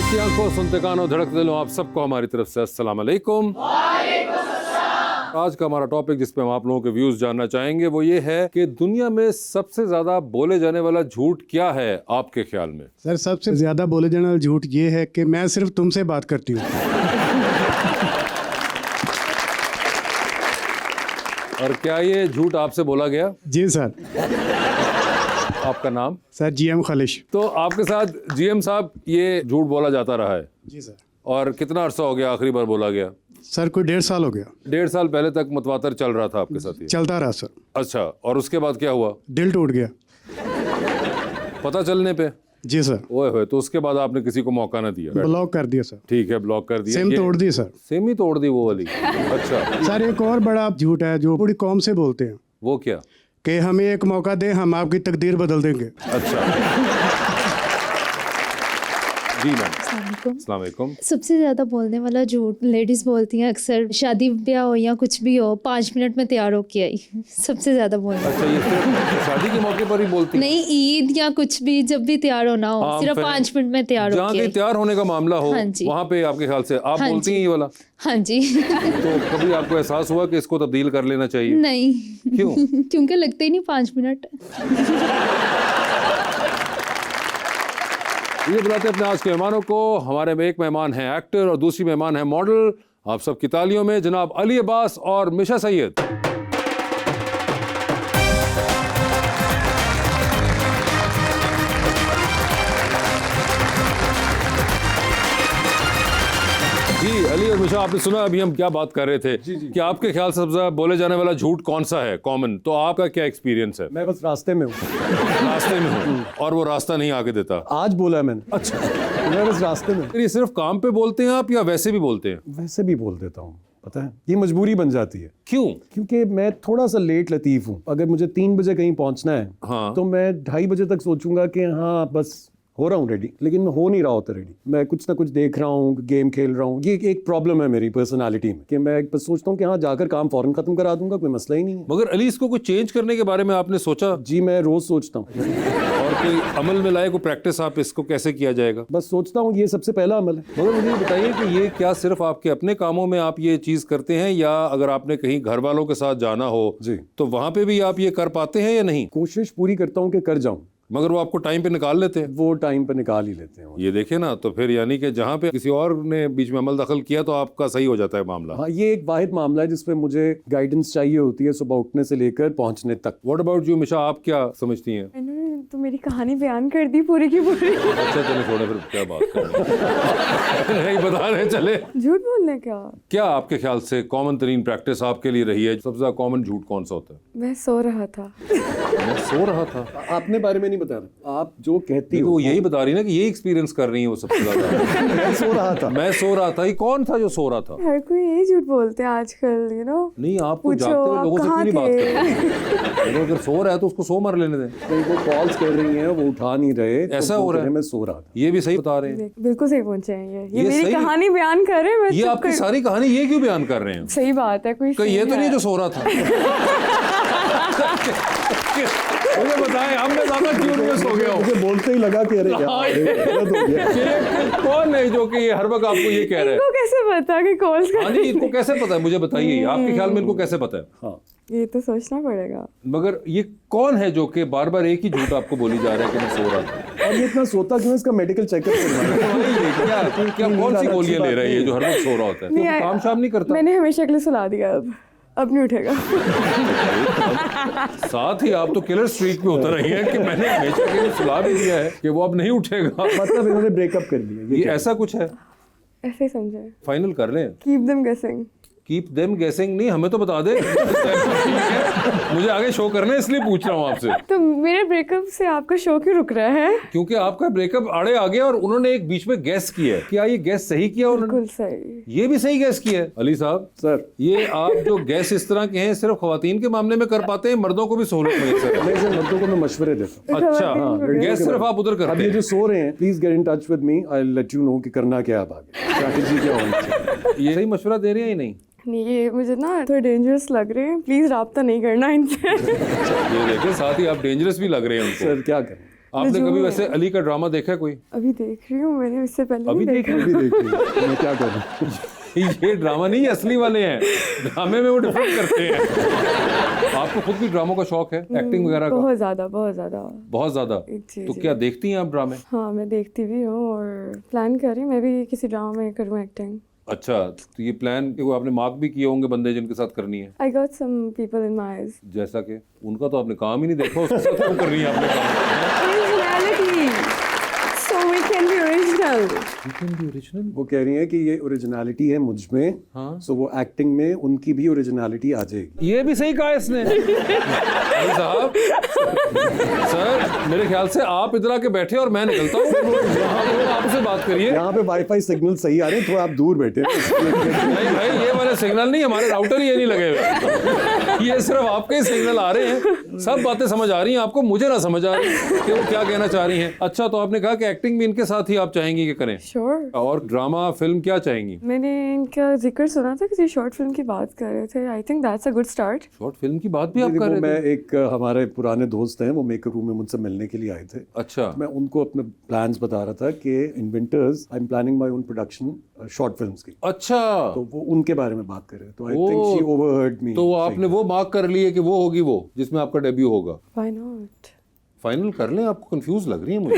देखती आंखों, सुनते कानों, धड़कते दिलों, आप सबको हमारी तरफ से अस्सलाम वालेकुम। आज का हमारा टॉपिक जिस पे हम आप लोगों के व्यूज जानना चाहेंगे वो ये है कि दुनिया में सबसे ज्यादा बोले जाने वाला झूठ क्या है आपके ख्याल में? सर सबसे ज्यादा बोले जाने वाला झूठ ये है कि मैं सिर्फ तुमसे बात करती हूँ। और क्या ये झूठ आपसे बोला गया? जी सर। आपका नाम? Sir GM खालिश। तो आपके साथ GM साहब ये झूठ बोला जाता रहा है? जी सर। और कितना अरसा हो गया आखिरी बार बोला गया? सर कोई 1.5 साल हो गया। 1.5 साल पहले तक मतवातर चल रहा था आपके साथ ये? चलता रहा सर। अच्छा, और उसके बाद क्या हुआ? दिल टूट गया। पता चलने पे? जी सर। ओए होए, तो उसके बाद आपने किसी को मौका ना दिया? ब्लॉक कर दिया सर। ठीक है, ब्लॉक कर दिया। सिम तोड़ दी सर। सिम ही तोड़ दी वो वाली? अच्छा। सर एक और बड़ा झूठ है जो पूरी कौम से बोलते हैं। वो क्या? कि हमें एक मौका दें, हम आपकी तकदीर बदल देंगे। अच्छा। जी मैम। अस्सलाम वालेकुम। सबसे ज़्यादा बोलने वाला झूठ लेडीज़ बोलती हैं अक्सर, शादी ब्याह हो या कुछ भी हो, 5 मिनट में तैयार होके आई। सबसे ज़्यादा बोलने। अच्छा, ये सिर्फ शादी के मौके पर ही बोलती? नहीं, ईद या कुछ भी, जब भी तैयार होना हो, सिर्फ 5 मिनट में तैयार जहाँ होके कहीं आई। तैयार होने का मामला हो, हाँ जी। वहाँ पे आपके ख्याल से आप हाँ बोलती जी। हैं ये वाला? हाँ जी। तो कभी आपको एहसास हुआ कि इसको तब्दील कर लेना चाहिए? नहीं। क्यों? क्योंकि लगते ही नहीं 5 मिनट। ये बुलाते अपने आज के मेहमानों को। हमारे में एक मेहमान है एक्टर और दूसरी मेहमान है मॉडल। आप सबकी तालियों में जनाब अली अब्बास और मिशा सैयद। जी अली और मिशा, आपने सुना अभी हम क्या बात कर रहे थे कि आपके ख्याल से सबसे ज्यादा बोले जाने वाला झूठ कौन सा है कॉमन? तो आपका क्या एक्सपीरियंस है? मैं बस रास्ते में हूँ। रास्ते में हूँ और वो रास्ता नहीं आके देता? आज बोला है मैंने। अच्छा। मैं बस रास्ते में हूँ। ये सिर्फ काम पे बोलते हैं आप या वैसे भी बोलते हैं? वैसे भी बोल देता हूँ, पता है ये मजबूरी बन जाती है। क्यों? क्योंकि मैं थोड़ा सा लेट लतीफ हूँ। अगर मुझे 3 बजे कहीं पहुँचना है हाँ। तो मैं 2:30 बजे तक सोचूंगा कि हाँ बस हो रहा हूँ रेडी, लेकिन मैं हो नहीं रहा होता रेडी। मैं कुछ ना कुछ देख रहा हूँ, गेम खेल रहा हूँ। ये एक प्रॉब्लम है मेरी पर्सनालिटी में कि मैं बस सोचता हूँ कि हाँ जाकर काम फौरन खत्म करा दूंगा, कोई मसला ही नहीं है। मगर अली, इसको कुछ चेंज करने के बारे में आपने सोचा? जी मैं रोज सोचता हूँ। और कोई अमल में लाए, कोई प्रैक्टिस आप इसको कैसे किया जाएगा? बस सोचता हूँ, ये सबसे पहला अमल है। मगर मुझे ये बताइए कि ये क्या सिर्फ आपके अपने कामों में आप ये चीज करते हैं या अगर आपने कहीं घर वालों के साथ जाना हो जी तो वहां पे भी आप ये कर पाते हैं या नहीं? कोशिश पूरी करता हूँ कि कर जाऊँ, मगर वो आपको टाइम पे निकाल लेते हैं? वो टाइम पर निकाल ही लेते हैं। ये देखे ना, तो फिर यानी कि जहाँ पे किसी और ने बीच में अमल दखल किया तो आपका सही हो जाता है मामला। हाँ, ये एक वाहिद मामला है जिसपे मुझे गाइडेंस चाहिए होती है सुबह उठने से लेकर पहुंचने तक। व्हाट अबाउट यू मिशा, आप क्या समझती हैं? मैंने तो मेरी कहानी बयान कर दी पूरी की पूरी। अच्छा चले छोड़े, फिर क्या बात कर रहे हैं? नहीं बता रहे, चले। झूठ बोलने का क्या आपके ख्याल से कॉमन तरीन प्रैक्टिस आपके लिए रही है? सबसे ज्यादा कॉमन झूठ कौन सा होता है? मैं सो रहा था। मैं सो रहा था? आपने बारे में नहीं बता रहा, आप जो कहती देखो हो वो यही बता रही है ना कि ये एक्सपीरियंस कर रही है वो सबसे ज्यादा। मैं सो रहा था। मैं सो रहा था, ये कौन था जो सो रहा था? हर कोई यही झूठ बोलते हैं आजकल, नहीं, आपको पूछो, जागते हुए आप लोगों से क्यों कहाँ नहीं बात थे? करते? अगर सो रहा है तो उसको सो मर लेने दें। नहीं, वो कॉल्स कर रही हैं, वो उठा नहीं रहे, तो ऐसा वो हो रहा कह है? मैं सो रहा था। ये भी सही बता रहे हैं? बिल्कुल सही पहुंचे हैं ये ये मेरी सही- कहानी बयान कर रहे हैं। मैं ये चुप आपकी कर- सारी कहानी ये क्यों बयान कर रहे हैं? सही बात है, कोई कहीं ये सीन तो नहीं है। जो सो रहा था? मुझे बताएं, हम मैं ज्यादा क्यों में सो गया हूँ? मुझे बोलते ही लगा कि अरे यार, अरे गलत हो गया। ये कौन है जो कि ये हर वक्त आपको ये कह रहा है? इनको कैसे पता कि कॉल्स हाँ जी, इनको कैसे पता है? मुझे बताइए, आपके ख्याल में इनको कैसे पता है? हाँ, ये तो सोचना पड़ेगा। मगर ये कौन है जो कि बार बार एक ही झूठ आपको बोली जा रहा है कि मैं सो रहा था? और ये इतना सोता क्यों, इसका मेडिकल चेकअप करवाना है। क्या कौन सी गोलियां ले रहा है ये जो हर वक्त सो रहा होता है? नहीं, तो काम शाम नहीं करता? मैंने हमेशा के लिए सुला दिया, अब नहीं उठेगा। साथ ही आप तो किलर स्ट्रीक पे उतर रही हैं कि मैंने हमेशा के लिए सुला भी दिया है कि वो अब नहीं उठेगा। मतलब इन्होंने ब्रेकअप कर दिया। ये ऐसा कुछ है? ऐसे ही समझे। फाइनल कर लें? कीप देम गेसिंग। कीप देम गेसिंग नहीं, हमें तो बता दे। ठीक है, मुझे आगे शो करना है इसलिए पूछ रहा हूँ आपसे। तो मेरे ब्रेकअप से आपका शो क्यों रुक रहा है? क्योंकि आपका ब्रेकअप आड़े आ गया और उन्होंने एक बीच में गैस किया है। क्या ये गैस सही किया उन्होंने? बिल्कुल सही। ये भी सही गैस किया है। अली साहब सर, ये आप जो गैस इस तरह के हैं सिर्फ खवातीन के मामले में कर पाते हैं, मर्दों को भी सहूलत मैसर है? नहीं सर, मर्दों को मैं मशवरे देता हूँ। अच्छा, खवातीन गैस सिर्फ आप उधर अब करते ये हैं? जो सो रहे हैं, please get in touch with me, I will let you know कि करना क्या है अब आगे, स्ट्रैटेजी क्या होनी चाहिए। ये सही मशवरा दे रहे हैं या नहीं? नहीं, ये मुझे ना थोड़े डेंजरस लग रहे हैं, प्लीज राब्ता नहीं करना इनसे। ये देखें, साथ ही आप डेंजरस भी लग रहे हैं उनको। सर क्या करें? आपने जो कभी है। वैसे अली का ड्रामा देखा है कोई? अभी देख रही हूँ, मैंने इससे पहले अभी नहीं देख देखा। अभी देखिए मैं क्या कर रहा हूँ। ये ड्रामा नहीं, ये असली वाले हैं। ड्रामे में वो डिफरेंट करते हैं। आपको खुद भी ड्रामों का शौक है, एक्टिंग वगैरह का? बहुत ज़्यादा, बहुत ज़्यादा। बहुत ज्यादा। जी, तो जी। क्या देखती हैं आप ड्रामे? हाँ, मैं देखती भी हूँ और प्लान कर रही हूँ मैं भी किसी ड्रामा में करूँ एक्टिंग। अच्छा, तो ये प्लान को आपने मार्क भी किए होंगे बंदे जिनके साथ करनी है? I got some people in my eyes. जैसा कि उनका तो आपने काम ही नहीं देखा, उसके साथ क्यों कर रही है आपने काम? Originality, so we can be original. Original. वो कह रही है कि ये ओरिजिनलिटी है मुझ में, हाँ। सो वो एक्टिंग में उनकी भी ओरिजिनलिटी आ जाएगी। ये भी सही कहा इसने। अली साहब, सर मेरे ख्याल से आप इधर आके बैठे और मैं निकलता हूँ। आपसे बात करिए। यहाँ पे वाईफाई सिग्नल सही आ रहे हैं, थोड़ा आप दूर बैठे नहीं भाई, ये वाले सिग्नल नहीं, हमारे राउटर ही ये नहीं लगे हुए। ये सिर्फ आपके ही सिग्नल आ रहे हैं। सब बातें समझ आ रही हैं आपको, मुझे ना समझ आ रही कि वो क्या कहना चाह रही हैं। अच्छा, तो आपने कहा कि एक्टिंग भी इनके साथ ही आप चाहेंगी कि करें, श्योर। और ड्रामा फिल्म क्या चाहेंगी? मैंने इनका जिक्र सुना था, किसी शॉर्ट फिल्म की बात कर रहे थे। I think that's a good start. Short film की बात भी आप कर वो रहे मैं थे? एक हमारे पुराने दोस्त हैं, वो मेकअप रूम में मुझसे मिलने के लिए आए थे। अच्छा। मैं उनको अपने प्लान्स बता रहा था कि in winters I am planning my own production short films की। अच्छा, तो वो उनके बारे में बात कर रहे हैं, तो आई ओ, थिंक शी ओवरहर्ड मी। तो वो आपने वो मार्क कर लिए कि वो होगी वो जिसमें आपका डेब्यू होगा? Why not? फाइनल कर लें, आपको कंफ्यूज लग रही है मुझे।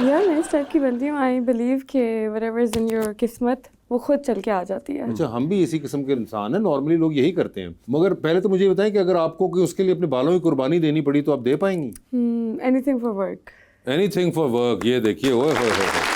यार मैं इस टाइप की बनती हूँ। आई बिलीव कि व्हाटएवर इज इन योर किस्मत वो खुद चल के आ जाती है। अच्छा, हम भी इसी किस्म के इंसान हैं, नॉर्मली लोग यही करते हैं। मगर पहले तो मुझे ये बताएं कि अगर आपको कि उसके लिए अपने बालों की कुर्बानी देनी पड़ी तो आप दे पाएंगी? Anything for work. Anything for work, ये देखिए, ओए होए होए।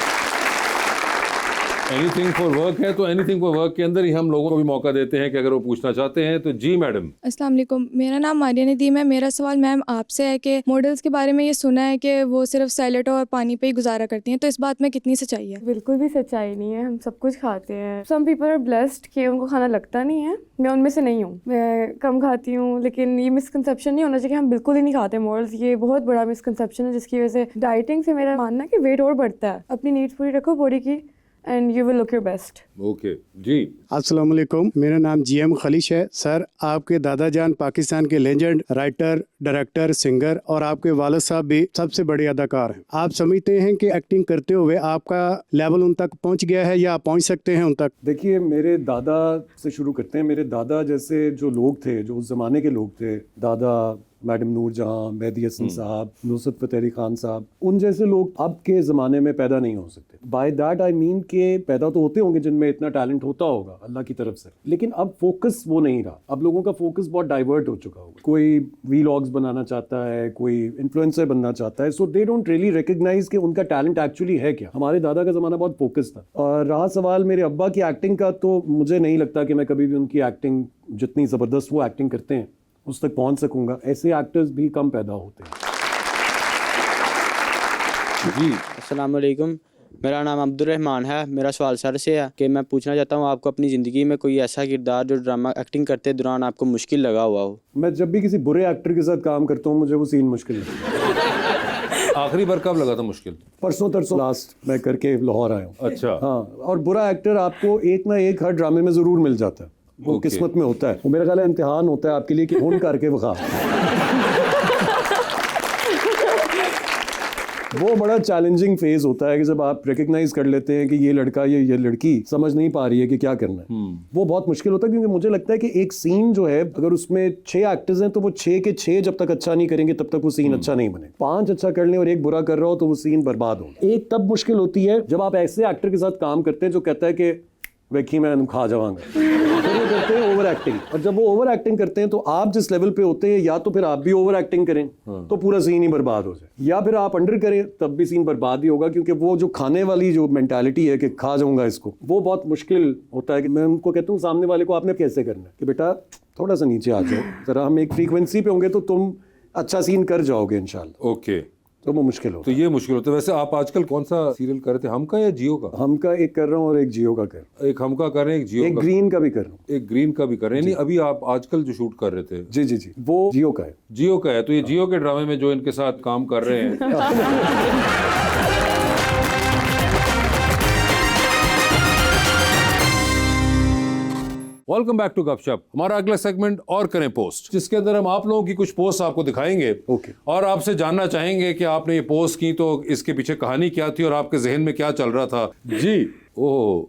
एनीथिंग फॉर वर्क है, तो एनीथिंग फॉर वर्क के अंदर ही हम लोगों को भी मौका देते हैं कि अगर वो पूछना चाहते हैं तो। जी मैडम। अस्सलाम वालेकुम, मेरा नाम मारिया नदीम है। मेरा सवाल मैम आपसे है कि मॉडल्स के बारे में ये सुना है कि वो सिर्फ सैलेड और पानी पे ही गुजारा करती हैं, तो इस बात में कितनी सच्चाई है? बिल्कुल भी सच्चाई नहीं है, हम सब कुछ खाते हैं। सम पीपल आर ब्लेस्ड कि उनको खाना लगता नहीं है। मैं उनमें से नहीं हूँ, मैं कम खाती हूँ। लेकिन ये मिसकंसेप्शन नहीं होना चाहिए कि हम बिल्कुल ही नहीं खाते मॉडल्स। ये बहुत बड़ा मिसकंसेप्शन है, जिसकी वजह से डाइटिंग से मेरा मानना है कि वेट और बढ़ता है। अपनी नीड्स पूरी रखो बॉडी की and you will look your best. Okay जी। अस्सलाम वालेकुम, मेरा नाम जीएम खलीश है। सर, आपके दादा जान पाकिस्तान के लेजेंड राइटर, डायरेक्टर, सिंगर और आपके वालिद साहब भी सबसे बड़े अदाकार हैं। आप समझते हैं कि एक्टिंग करते हुए आपका लेवल उन तक पहुंच गया है या आप पहुंच सकते हैं उन तक? देखिए, मेरे दादा से शुरू करते हैं। मेरे दादा जैसे जो लोग थे, जो उस जमाने के लोग थे, दादा मैडम नूर जहां, मेहदी हसन साहब, नुसरत फतेह अली खान साहब, उन जैसे लोग अब के ज़माने में पैदा नहीं हो सकते। बाय दैट आई मीन के पैदा तो होते होंगे जिनमें इतना टैलेंट होता होगा अल्लाह की तरफ से, लेकिन अब फोकस वो नहीं रहा। अब लोगों का फोकस बहुत डाइवर्ट हो चुका होगा। कोई वीलॉग्स बनाना चाहता है, कोई इन्फ्लुएंसर बनना चाहता है, सो दे डोंट रियली रिकग्नाइज कि उनका टैलेंट एक्चुअली है क्या। हमारे दादा का ज़माना बहुत फोकस था। और रहा सवाल मेरे अब्बा की एक्टिंग का, तो मुझे नहीं लगता कि मैं कभी भी उनकी एक्टिंग, जितनी ज़बरदस्त वो एक्टिंग करते हैं, उस तक पहुंच सकूंगा। ऐसे एक्टर्स भी कम पैदा होते हैं। जी। अस्सलाम वालेकुम, मेरा नाम अब्दुर्रहमान है। मेरा सवाल सर से है कि मैं पूछना चाहता हूँ, आपको अपनी ज़िंदगी में कोई ऐसा किरदार जो ड्रामा एक्टिंग करते दौरान आपको मुश्किल लगा हुआ हो? मैं जब भी किसी बुरे एक्टर के साथ काम करता हूँ, मुझे वो सीन मुश्किल लगता है। आखिरी बार कब लगा था मुश्किल? परसों तरसों लास्ट मैं करके लाहौर आया हूँ। अच्छा। हाँ, और बुरा एक्टर आपको एक ना एक हर ड्रामे में ज़रूर मिल जाता है। वो Okay. किस्मत में होता है। वो मेरा ख्याल है इम्तिहान होता है आपके लिए कि ढूंढ करके बखा। वो बड़ा चैलेंजिंग फेज होता है कि जब आप रिकग्नाइज कर लेते हैं कि ये लड़का, ये लड़की समझ नहीं पा रही है कि क्या करना है। वो बहुत मुश्किल होता है, क्योंकि मुझे लगता है कि एक सीन जो है, अगर उसमें 6 एक्टर्स हैं तो वो 6 के 6 जब तक अच्छा नहीं करेंगे तब तक वो सीन अच्छा नहीं बने। 5 अच्छा कर लें और एक बुरा कर रहा हो तो वो सीन बर्बाद हो। एक तब मुश्किल होती है जब आप ऐसे एक्टर के साथ काम करते हैं जो कहता है कि वेखी मैं खा जाऊंगा, फिर वो करते हैं ओवर एक्टिंग। और जब वो ओवर एक्टिंग करते हैं तो आप जिस लेवल पे होते हैं, या तो फिर आप भी ओवर एक्टिंग करें तो पूरा सीन ही बर्बाद हो जाए, या फिर आप अंडर करें तब भी सीन बर्बाद ही होगा। क्योंकि वो जो खाने वाली जो मेंटालिटी है कि खा जाऊंगा इसको, वो बहुत मुश्किल होता है। कि मैं उनको कहता हूँ सामने वाले को आपने कैसे करना है कि बेटा थोड़ा सा नीचे आ जाओ, जरा हम एक फ्रीक्वेंसी पे होंगे तो तुम अच्छा सीन कर जाओगे इंशाल्लाह। ओके, तो वो मुश्किल होता तो ये मुश्किल होता है। वैसे आप आजकल कौन सा सीरियल कर रहे थे, हम का या जियो का? है। हम का एक कर रहा हूँ और एक जियो का कर रहा हूँ। एक हम का कर रहे हैं, एक जियो एक का, ग्रीन का भी कर रहा हूँ। एक ग्रीन का भी कर रहे हैं। नहीं, अभी आप आजकल जो शूट कर रहे थे जी जी जी, वो जियो का है। जियो का है। तो ये जियो के ड्रामे में जो इनके साथ काम कर रहे हैं वेलकम बैक टू गपशप। हमारा अगला सेगमेंट और करें पोस्ट, जिसके अंदर हम आप लोगों की कुछ पोस्ट आपको दिखाएंगे ओके। और आपसे जानना चाहेंगे कि आपने ये पोस्ट की तो इसके पीछे कहानी क्या थी और आपके जहन में क्या चल रहा था। जी, ओह,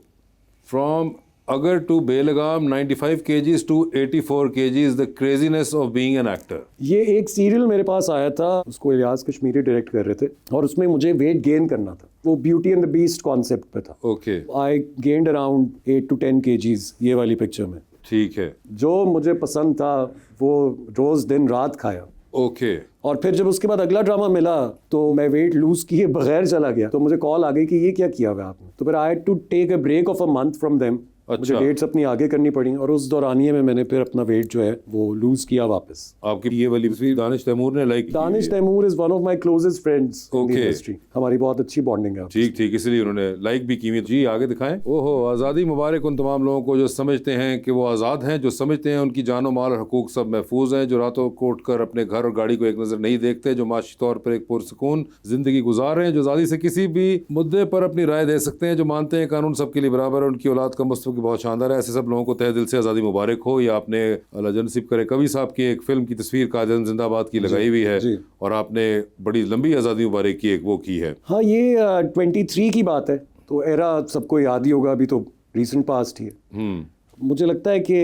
फ्रॉम अगर to Belgaum 95 kgs to 84 kgs the craziness of being an actor। ये एक सीरियल मेरे पास आया था, उसको इलियास कश्मीरी डायरेक्ट कर रहे थे और उसमें मुझे वेट गेन करना था। वो beauty and the beast concept पे था। Okay, I gained around 8 to 10 kgs ये वाली पिक्चर में। ठीक है। जो मुझे पसंद था वो रोज दिन रात खाया। ओके, और फिर जब उसके बाद अगला ड्रामा मिला तो मैं वेट लूज किए बगैर चला गया। तो मुझे कॉल आ गई कि ये क्या किया हुआ है आपने। तो फिर I had to take a break of a month from them. मुझे अच्छा। डेट्स अपनी आगे करनी पड़ी और उस दौरानिये में मैंने फिर अपना वेट जो है वो लूज किया वापस। आपकी ये वाली तस्वीर दानिश तैमूर ने like Danish Taimur is one of my closest friends in the Okay। Industry. हमारी बहुत अच्छी बॉन्डिंग है। ठीक ठीक, इसलिए उन्होंने लाइक भी की। जी आगे दिखाएं। ओहो, आज़ादी मुबारक उन तमाम लोगों को जो समझते हैं कि वो आज़ाद हैं, जो समझते हैं उनकी जानो माल और हकूक सब महफूज हैं, जो रातों को उठ कर अपने घर और गाड़ी को एक नज़र नहीं देखते, जो माशी तौर पर एक पुरसकून ज़िंदगी गुजार रहे हैं, जो आज़ादी से किसी भी मुद्दे पर अपनी राय दे सकते हैं, जो मानते हैं कानून सबके लिए बराबर है, उनकी औलाद का मुस्तक़बिल बहुत शानदार है। ऐसे सब लोगों को तहे दिल से आज़ादी मुबारक हो। या आपने अल्लाह जन्नत करे कवि साहब की एक फिल्म की तस्वीर कादिर जिंदाबाद की लगाई हुई है जी। और आपने बड़ी लंबी आज़ादी मुबारक की एक वो की है। हाँ, ये 23 की बात है तो एरा सबको याद ही होगा, अभी तो रीसेंट पास्ट ही है। मुझे लगता है कि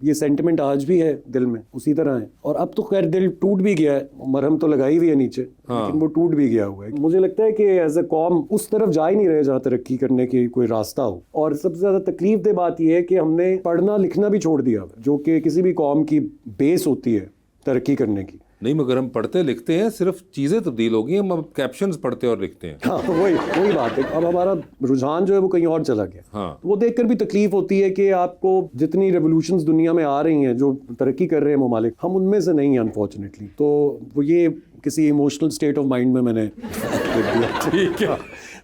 ये सेंटिमेंट आज भी है दिल में, उसी तरह है। और अब तो खैर दिल टूट भी गया है, मरहम तो लगाई हुई है नीचे, लेकिन वो टूट भी गया हुआ है। मुझे लगता है कि एज अ कौम उस तरफ जा ही नहीं रहे जहाँ तरक्की करने की कोई रास्ता हो। और सबसे ज़्यादा तकलीफ दे बात यह है कि हमने पढ़ना लिखना भी छोड़ दिया, जो कि किसी भी कौम की बेस होती है तरक्की करने की। नहीं, मगर हम पढ़ते लिखते हैं, सिर्फ चीज़ें तब्दील हो गई, हम अब कैप्शंस पढ़ते और लिखते हैं। हाँ, वही बात है। अब हमारा रुझान जो है वो कहीं और चला गया। हाँ। तो वो देखकर भी तकलीफ होती है कि आपको जितनी रेवोल्यूशंस दुनिया में आ रही हैं, जो तरक्की कर रहे हैं ममालिक, हम उनमें से नहीं हैं अनफॉर्चुनेटली। तो वो ये किसी इमोशनल स्टेट ऑफ माइंड में मैंने लिख दिया। ठीक है।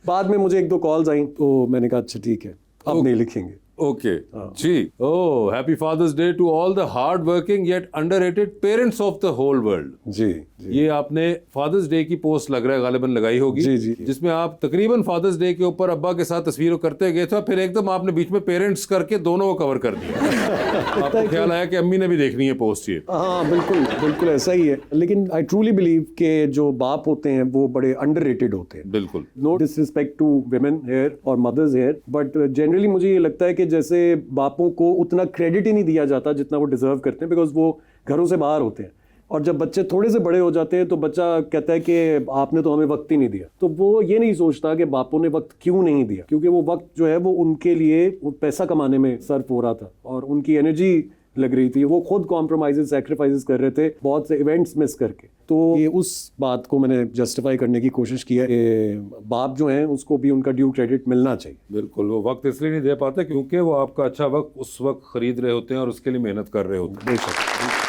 बाद में मुझे 1-2 कॉल्स आई तो मैंने कहा अच्छा ठीक है, अब नहीं लिखेंगे। ओके जी। Oh, happy father's day to all the hard working yet underrated parents of the whole world. जी। ये आपने फादर्स डे की पोस्ट लग रहा है गालिबन लगाई होगी। जी। जिसमें आप तकरीबन फादर्स डे के ऊपर अब्बा के साथ तस्वीरों करते गए थे, फिर एकदम आपने बीच में पेरेंट्स करके दोनों को कवर कर दिया। आपको ख्याल आया कि अम्मी ने भी देखनी है पोस्ट ये। हाँ, बिल्कुल ऐसा ही है। लेकिन आई ट्रूली बिलीव कि जो बाप होते हैं वो बड़े अंडररेटेड होते हैं। बिल्कुल। No disrespect to women here और मदर्स हेयर, बट जनरली मुझे ये लगता है कि जैसे बापों को उतना क्रेडिट ही नहीं दिया जाता जितना वो डिजर्व करते हैं, बिकॉज वो घरों से बाहर होते हैं। और जब बच्चे थोड़े से बड़े हो जाते हैं तो बच्चा कहता है कि आपने तो हमें वक्त ही नहीं दिया। तो वो ये नहीं सोचता कि बापों ने वक्त क्यों नहीं दिया, क्योंकि वो वक्त जो है वो उनके लिए वो पैसा कमाने में सर्फ हो रहा था और उनकी एनर्जी लग रही थी। वो खुद कॉम्प्रोमाइजेस सैक्रिफाइसेस कर रहे थे बहुत से इवेंट्स मिस करके। तो ये उस बात को मैंने जस्टिफाई करने की कोशिश की है कि बाप जो हैं उसको भी उनका ड्यू क्रेडिट मिलना चाहिए। बिल्कुल, वो वक्त इसलिए नहीं दे पाते क्योंकि वो आपका अच्छा वक्त उस वक्त खरीद रहे होते हैं और उसके लिए मेहनत कर रहे होते हैं। बेशक।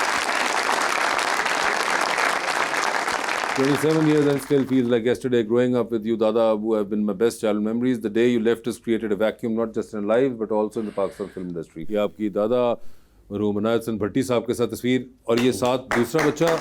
27 years and still feels like yesterday. Growing up with you, Dada Abu, have been my best childhood memories. The day you left has created a vacuum, not just in life, but also in the Pakistan film industry. ये आपकी दादा मरहूम इनायत हसन भट्टी साहब के साथ तस्वीर और ये साथ दूसरा बच्चा,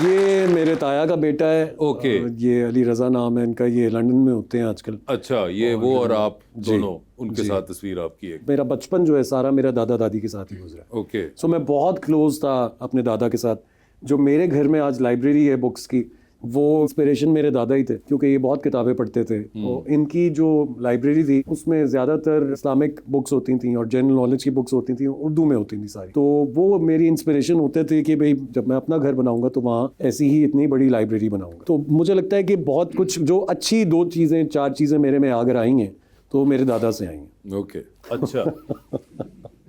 ये मेरे ताया का बेटा है। ओके। ये अली रजा नाम है इनका, ये लंदन में होते हैं आजकल। अच्छा, ये वो और आप जी, दोनों उनके जी। साथ तस्वीर आपकी एक। मेरा बचपन जो है सारा मेरा दादा दादी के साथ ही गुजरा। ओके। सो मैं बहुत क्लोज था अपने दादा के साथ। जो मेरे घर में आज लाइब्रेरी है बुक्स की, वो इंस्पिरेशन मेरे दादा ही थे, क्योंकि ये बहुत किताबें पढ़ते थे। तो इनकी जो लाइब्रेरी थी उसमें ज़्यादातर इस्लामिक बुक्स होती थी और जनरल नॉलेज की बुक्स होती थी, उर्दू में होती थी सारी। तो वो मेरी इंस्पिरेशन होते थे कि भाई जब मैं अपना घर बनाऊंगा तो वहाँ ऐसी ही इतनी बड़ी लाइब्रेरी बनाऊंगा। तो मुझे लगता है कि बहुत कुछ जो अच्छी 2-4 चीज़ें मेरे में अगर आई हैं तो मेरे दादा से आई हैं। ओके। अच्छा।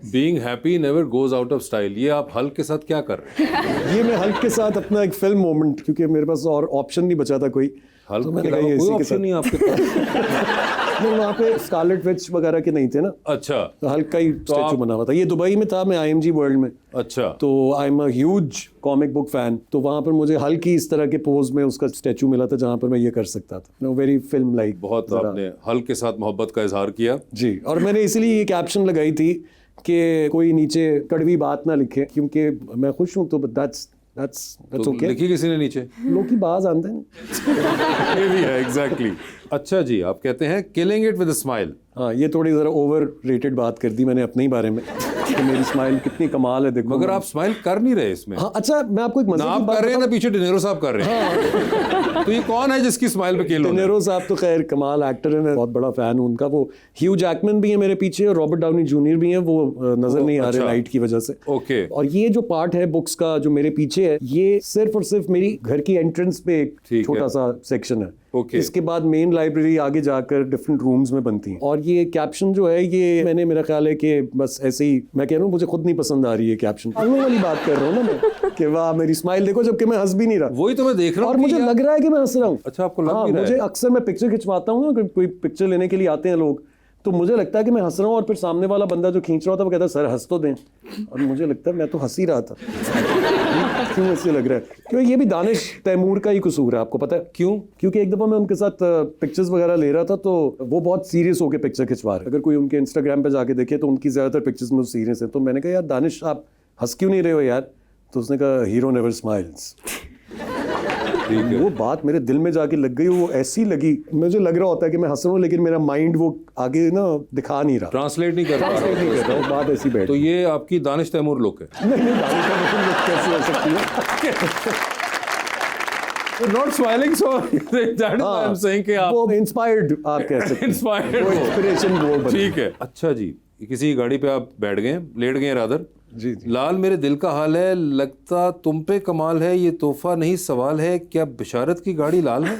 Being happy never goes out of style, ये आप हल्क के साथ क्या कर रहे हैं? ये मैं हल्क के साथ अपना एक फिल्म मोमेंट, क्योंकि मेरे पास और ऑप्शन नहीं बचा था कोई। हल्क तो के मैंने कहा अलावा ये कोई इसी के ऑप्शन साथ। नहीं आपके पास? नहीं, वहाँ पे स्कारलेट विच वगैरह के नहीं थे ना, अच्छा। तो हल्क का ही स्टैचू आप- बना हुआ था। ये दुबई में था, मैं IMG वर्ल्ड में। अच्छा। तो I am a huge comic book fan. तो वहाँ पर मुझे हल्क की इस तरह के पोज में उसका स्टैचू मिला था जहाँ पर मैं ये कर सकता था। Very film like. बहुत आपने हल्क के साथ मोहब्बत का इजहार किया। जी। और मैंने इसलिए ये कैप्शन लगाई थी कि कोई नीचे कड़वी बात ना लिखे, क्योंकि मैं खुश हूँ तो दैट्स that's तो okay. लिखी किसी ने नीचे? लोग की बाज आते हैं। ये भी है, एग्जैक्टली। अच्छा जी, आप कहते हैं killing it with a smile. हाँ, ये थोड़ी ज़रा ओवर रेटेड बात कर दी मैंने अपने ही बारे में कि मेरी स्माइल कितनी कमाल है, देखो। मगर आप स्माइल कर नहीं रहे इसमें। हाँ, अच्छा, मैं आपको एक मजे ना की आप बात कर रहे हैं ना बताऊं? पीछे डिनेरो साहब कर रहे हैं। तो ये कौन है जिसकी स्माइल पे किल हो रहा है? टेनेरो साहब तो खैर कमाल एक्टर है, मैं बहुत बड़ा फैन हूँ उनका। वो ह्यू जैकमैन भी है मेरे पीछे और रॉबर्ट डाउनी जूनियर भी हैं, वो नजर नहीं आ रहे अच्छा। लाइट की वजह से। ओके। और ये जो पार्ट है बुक्स का जो मेरे पीछे है, ये सिर्फ और सिर्फ मेरी घर की एंट्रेंस पे एक ठीक है। छोटा सा सेक्शन है। ओके। इसके बाद मेन लाइब्रेरी आगे जाकर डिफरेंट रूम्स में बनती है। और ये कैप्शन जो है, ये मैंने, मेरा ख्याल है कि बस ऐसे ही मैं कह रहा हूँ, मुझे खुद नहीं पसंद आ रही है कैप्शन। पागलों वाली बात कर रहा हूँ ना मैं कि वाह मेरी स्माइल देखो, जबकि मैं हंस भी नहीं रहा। वही तो मैं देख रहा हूँ और कि मुझे यार- लग रहा है कि मैं हंस रहा हूँ। अच्छा, आपको लग हाँ, भी रहा है? मुझे अक्सर मैं पिक्चर खिंचवाता हूँ ना, कोई पिक्चर लेने के लिए आते हैं लोग, तो मुझे लगता है कि मैं हंस रहा हूँ और फिर सामने वाला बंदा जो खींच रहा होता है वो कहता है सर हंस तो दें, और मुझे लगता है मैं तो हंस ही रहा था। क्यों ऐसे लग रहा है? क्योंकि ये भी दानिश तैमूर का ही कसूर है, आपको पता है क्यों? क्योंकि एक दफ़ा मैं उनके साथ पिक्चर्स वगैरह ले रहा था, तो वो बहुत सीरियस होकर पिक्चर खिंचवा रहे। अगर कोई उनके इंस्टाग्राम पे जाके देखे तो उनकी ज़्यादातर पिक्चर्स में सीरियस है। तो मैंने कहा यार दानिश आप हंस क्यों नहीं रहे हो यार? तो उसने कहा हीरो नेवर स्माइल्स। वो बात मेरे दिल में जाके लग गई, वो ऐसी लगी, मुझे लग रहा होता है कि मैं हंस रहा हूँ लेकिन मेरा माइंड वो आगे ना दिखा नहीं रहा, ट्रांसलेट नहीं कर पा रहा ट्रांसलेट नहीं कर रहा, वो बात ऐसी बैठ। तो ये आपकी दानिश तैमूर लुक है। नहीं, दानिश तैमूर लुक कैसी हो सकती है? Not smiling, so that I am saying कि आप वो इंस्पायर्ड आप कह सकते हैं, इंस्पायर्ड वो इंस्पिरेशन वो बनी। ठीक है। अच्छा जी, किसी गाड़ी पे आप बैठ गए, लेट गए रादर। जी जी। लाल मेरे दिल का हाल है, लगता तुम पे कमाल है, ये तोहफा नहीं सवाल है, क्या बिशारत की गाड़ी लाल है?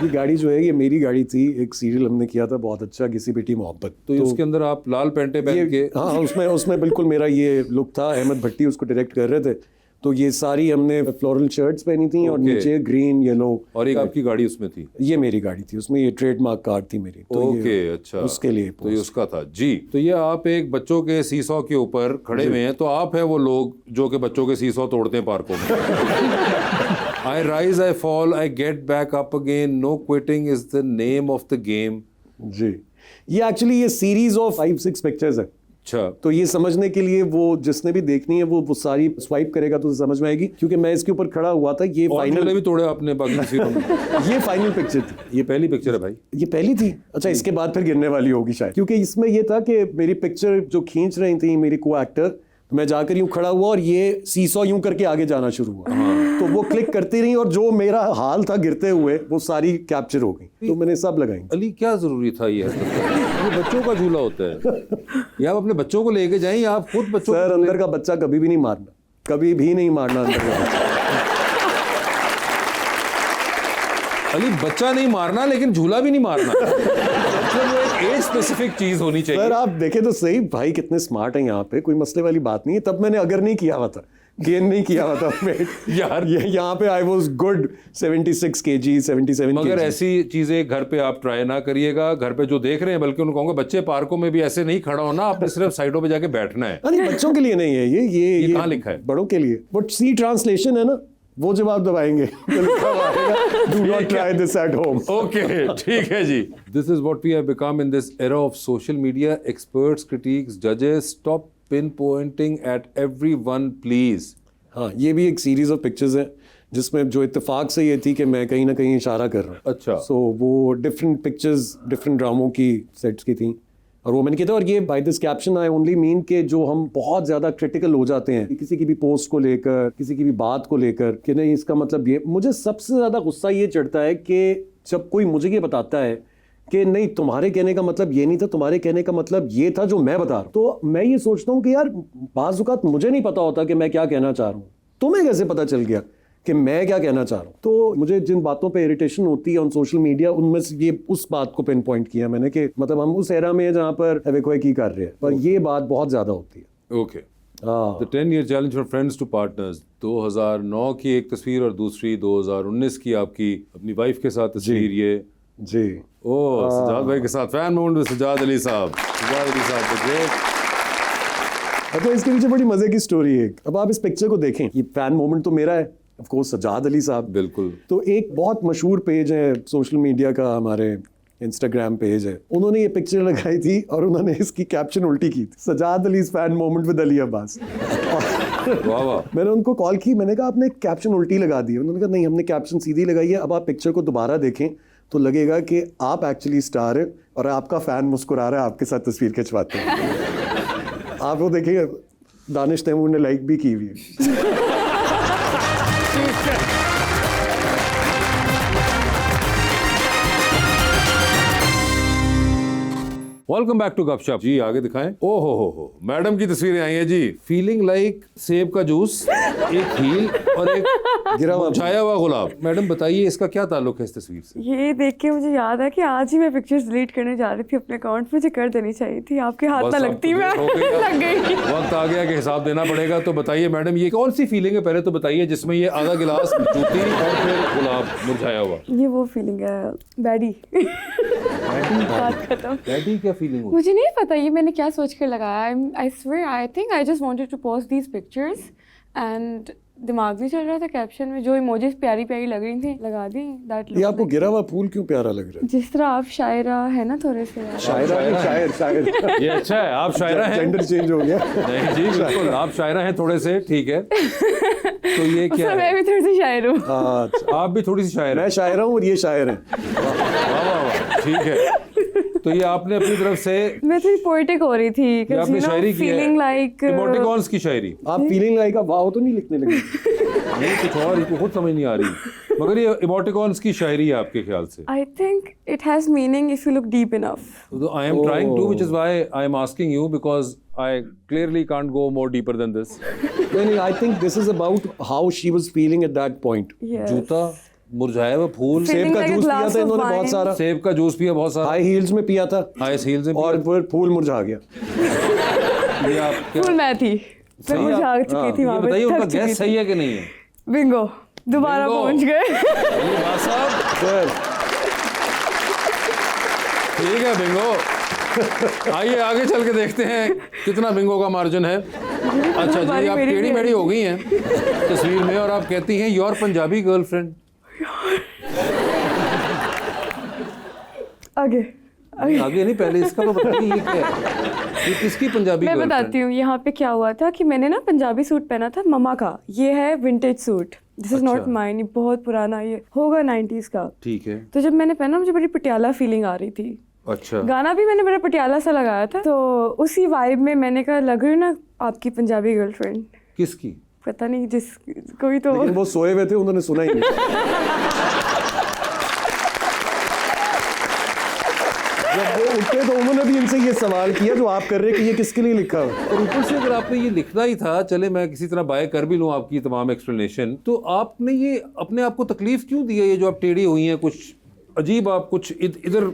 ये गाड़ी जो है ये मेरी गाड़ी थी, एक सीरियल हमने किया था बहुत अच्छा, किसी बेटी मोहब्बत। तो उसके अंदर आप लाल पैंटे पहन के, हाँ, उसमें बिल्कुल मेरा ये लुक था। अहमद भट्टी उसको डायरेक्ट कर रहे थे, तो ये सारी हमने फ्लोरल शर्ट्स पहनी थी और Okay. नीचे ग्रीन येलो। और एक आपकी गाड़ी उसमें थी। ये मेरी गाड़ी थी, उसमें ये ट्रेडमार्क कार थी मेरी। तो ओके, ये अच्छा, उसके लिए तो ये उसका था जी। तो ये आप एक बच्चों के सीसॉ के ऊपर खड़े हुए हैं, तो आप है वो लोग जो कि बच्चों के सीसॉ तोड़ते हैं पार्कों में। I rise, I fall, I get back up again, no quitting is the name of the game. जी, ये एक्चुअली ये सीरीज ऑफ 5-6 पिक्चर्स है। अच्छा, तो ये समझने के लिए वो जिसने भी देखनी है वो सारी स्वाइप करेगा तो समझ में आएगी, क्योंकि मैं इसके ऊपर खड़ा हुआ था। ये और फाइनल भी तोड़े आपने बाकी सीरों में? ये फाइनल पिक्चर थी। ये पहली पिक्चर है भाई? ये पहली थी। अच्छा, इसके बाद फिर गिरने वाली होगी शायद, क्योंकि इसमें ये था कि मेरी पिक्चर जो खींच रही थी मेरी को एक्टर, तो मैं जाकर यूं खड़ा हुआ और ये सीसॉ यूं करके आगे जाना शुरू हुआ। तो वो क्लिक करती रही और जो मेरा हाल था गिरते हुए वो सारी कैप्चर हो गई, तो मैंने सब लगाई। अली, क्या जरूरी था ये बच्चों का झूला होता है, या आप अपने बच्चों को लेके जाएं या आप खुद बच्चों सर, को अंदर का बच्चा कभी भी नहीं मारना, कभी भी नहीं मारना अंदर का बच्चा। अली, बच्चा नहीं मारना लेकिन झूला भी नहीं मारना। मतलब वो एक एज स्पेसिफिक चीज होनी चाहिए। सर आप देखें तो सही, भाई कितने स्मार्ट हैं यहाँ पे, कोई मसले वाली बात नहीं है। तब मैंने अगर नहीं किया हुआ था, गेन नहीं किया हुआ था वेट यार, ये यहाँ पे आई वाज गुड 76 kg 77 मगर kg। ऐसी चीजें घर पे आप ट्राई ना करिएगा। घर पे जो देख रहे हैं, बल्कि उनको कहूंगा बच्चे पार्कों में भी ऐसे नहीं खड़ा होना, आपने सिर्फ साइडों पे जाके बैठना है। नहीं, बच्चों के लिए नहीं है ये कहाँ लिखा है? बड़ों के लिए। बट सी ट्रांसलेशन है ना, वो जवाब दबाएंगे तो लिखा हुआ आएगा, do not try this at home. Okay, ठीक है जी। This is what we have become in this era of social media. Experts, critics, जजेस, stop pin pointing at everyone please. हाँ, ये भी एक सीरीज ऑफ पिक्चर्स है जिसमें जो इत्तेफाक से ये थी कि मैं कहीं ना कहीं इशारा कर रहा हूँ। अच्छा। सो वो डिफरेंट पिक्चर्स डिफरेंट ड्रामों की सेट्स की थी और वो मैंने किया था। और ये by this caption I only mean के जो हम बहुत ज़्यादा क्रिटिकल हो जाते हैं किसी की भी पोस्ट को लेकर, किसी की भी बात को लेकर, कि नहीं इसका मतलब ये, मुझे सबसे ज़्यादा गुस्सा ये चढ़ता है कि जब कोई मुझे ये बताता है कि नहीं तुम्हारे कहने का मतलब ये नहीं था, तुम्हारे कहने का मतलब ये था जो मैं बता रहा हूँ, तो मैं ये सोचता हूँ कि यार बाज़ औक़ात मुझे नहीं पता होता कि मैं क्या कहना चाह रहा हूँ, तुम्हें कैसे पता चल गया कि मैं क्या कहना चाह रहा हूँ? तो मुझे जिन बातों पे इरिटेशन होती है ऑन सोशल मीडिया, उनमें से ये उस बात को पिन पॉइंट किया मैंने कि मतलब हम उस एरा में हैं जहाँ पर एवेक्वे की कर रहे हैं, पर ये बात बहुत ज़्यादा होती है। Okay, the 10-year challenge from friends to partners. 2009 की एक तस्वीर और दूसरी 2019 की आपकी अपनी वाइफ के साथ तस्वीर। ये जी, ओ सजाद भाई के साथ fan moment with Sajjad Ali साहब। सजाद अली साहब the great। अच्छा, इसके पीछे बड़ी मजे की स्टोरी है। अब आप इस पिक्चर को देखें, ये फैन मोमेंट तो मेरा है, ऑफ कोर्स सजाद अली साहब। बिल्कुल। तो एक बहुत मशहूर पेज है सोशल मीडिया का, हमारे इंस्टाग्राम पेज है, उन्होंने ये पिक्चर लगाई थी और उन्होंने इसकी कैप्शन उल्टी की थी, Sajjad Ali fan moment with Ali Abbas. वाह वाह। मैंने उनको कॉल की, मैंने कहा आपने कैप्शन उल्टी लगा दी। उन्होंने कहा नहीं, हमने कैप्शन सीधी लगाई है, अब आप पिक्चर को दोबारा देखें तो लगेगा कि आप एक्चुअली स्टार हैं और आपका फैन मुस्कुरा रहा है आपके साथ तस्वीर खिंचवाते हैं। आप वो देखिए, दानिश तैमूर ने लाइक भी की हुई है। वेलकम बैक टू गपशप जी। आगे दिखाएं। ओ हो, मैडम की तस्वीरें आई हैं जी। फीलिंग लाइक सेब का जूस, एक हील और एक गिरा हुआ छाया हुआ गुलाब। मैडम बताइए इसका क्या ताल्लुक है इस तस्वीर से? ये देख के मुझे याद है कि आज ही मैं पिक्चर्स डिलीट करने जा रही थी अपने अकाउंट, मुझे कर देनी चाहिए थी, आपके हाथ बस ना अब लगती तो मैं हो गई। लग गई। वक्त आ गया कि हिसाब देना पड़ेगा। तो बताइए मैडम, ये कौन सी फीलिंग है पहले तो बताइए, जिसमें ये आधा गिलास जूती और फिर गुलाब मुरझाया हुआ। ये वो फीलिंग है बैडी। बात खत्म। डैडी क्या फीलिंग होती? मुझे नहीं पता ये मैंने क्या सोच कर लगाया। I swear I think I just wanted to post these pictures and दिमाग भी चल रहा था कैप्शन में, जो इमोजीज प्यारी प्यारी लग रही थी लगा दी। दैट ये आपको गिरा हुआ फूल क्यों प्यारा लग रहा है? जिस तरह आप शायरा है ना थोड़े से यार। शायरा नहीं, शायर। ये अच्छा है, आप शायरा हैं। जेंडर चेंज हो गया। नहीं जी बिल्कुल, आप शायरा हैं थोड़े से, ठीक है। तो ये क्या है? मैं भी थोड़ी सी शायर हूँ। अच्छा, आप भी थोड़ी सी शायर मैं हैं। शायर हूँ और ये शायर है। वाह वाह वाह, ठीक है। तो ये आपने अपनी तरफ से मैं थोड़ी पोएटिक हो रही थी, ये आपने शायरी की है। फीलिंग लाइक इमोटिकॉन्स की शायरी। आप फीलिंग लाइक आप वाओ तो नहीं लिखने लगे? नहीं कुछ और, इनको खुद समझ नहीं आ रही, मगर ये इमोटिकॉन्स की शायरी है आपके ख्याल से? I think it has meaning if you look deep enough. So I am trying to, which is why I am asking you, because I clearly can't go more deeper than this. नहीं, I think this is about how she was feeling at that point. Yes. जूता, मुरझाया हुआ फूल, Feeling सेब का like a juice पिया glass था of इन्होंने wine. बहुत सारा, सेब का जूस पिया बहुत सारा, हाई हील्स में पिया था हाई हील्स में और फिर फूल मुरझा गया। ये आप क्या फुल मैं थी, मैं सही मुझे आप- आ चुकी थी ये वहाँ पे, बताइए उनका थक चुकी गैस सही है कि नहीं है? बिंगो दोबारा Bingo. पहुँच गए। ये बात साहब सर ठीक है बिंगो। आइए आगे चल के देखते हैं कितना बिंगो का मार्जिन है। अच्छा जी, बारी आप मेरी टेढ़ी भी मेढ़ी हो गई हैं तस्वीर में और आप कहती हैं योर पंजाबी गर्लफ्रेंड। आगे आगे नहीं, पहले इसका तो बताइए ये क्या है, ये किसकी पंजाबी मैं गर्लफ्रेंड? बताती हूँ यहाँ पे क्या हुआ था कि मैंने ना पंजाबी सूट पहना था ममा का। ये है vintage suit, this is not अच्छा। माइन, ये बहुत पुराना, ये होगा 90s का। ठीक है। तो जब मैंने पहना मुझे बड़ी पटियाला फीलिंग आ रही थी। अच्छा गाना भी मैंने बड़ा पटियाला सा लगाया था, तो उसी वाइब में मैंने कहा लग रही ना आपकी पंजाबी गर्लफ्रेंड। किसकी? पता नहीं जिस कोई तो लेकिन वो सोए हुए थे, उन्होंने सुना ही नहीं। जब वो उठे तो उन्होंने भी इनसे ये सवाल किया जो आप कर रहे हैं कि ये किसके लिए लिखा है। और ऊपर से अगर आपने ये लिखना ही था, चले मैं किसी तरह बाय कर भी लूँ आपकी तमाम एक्सप्लेनेशन, तो आपने ये अपने आप को तकलीफ क्यों दी है? ये जो आप टेढ़ी हुई हैं, कुछ अजीब, आप कुछ इधर,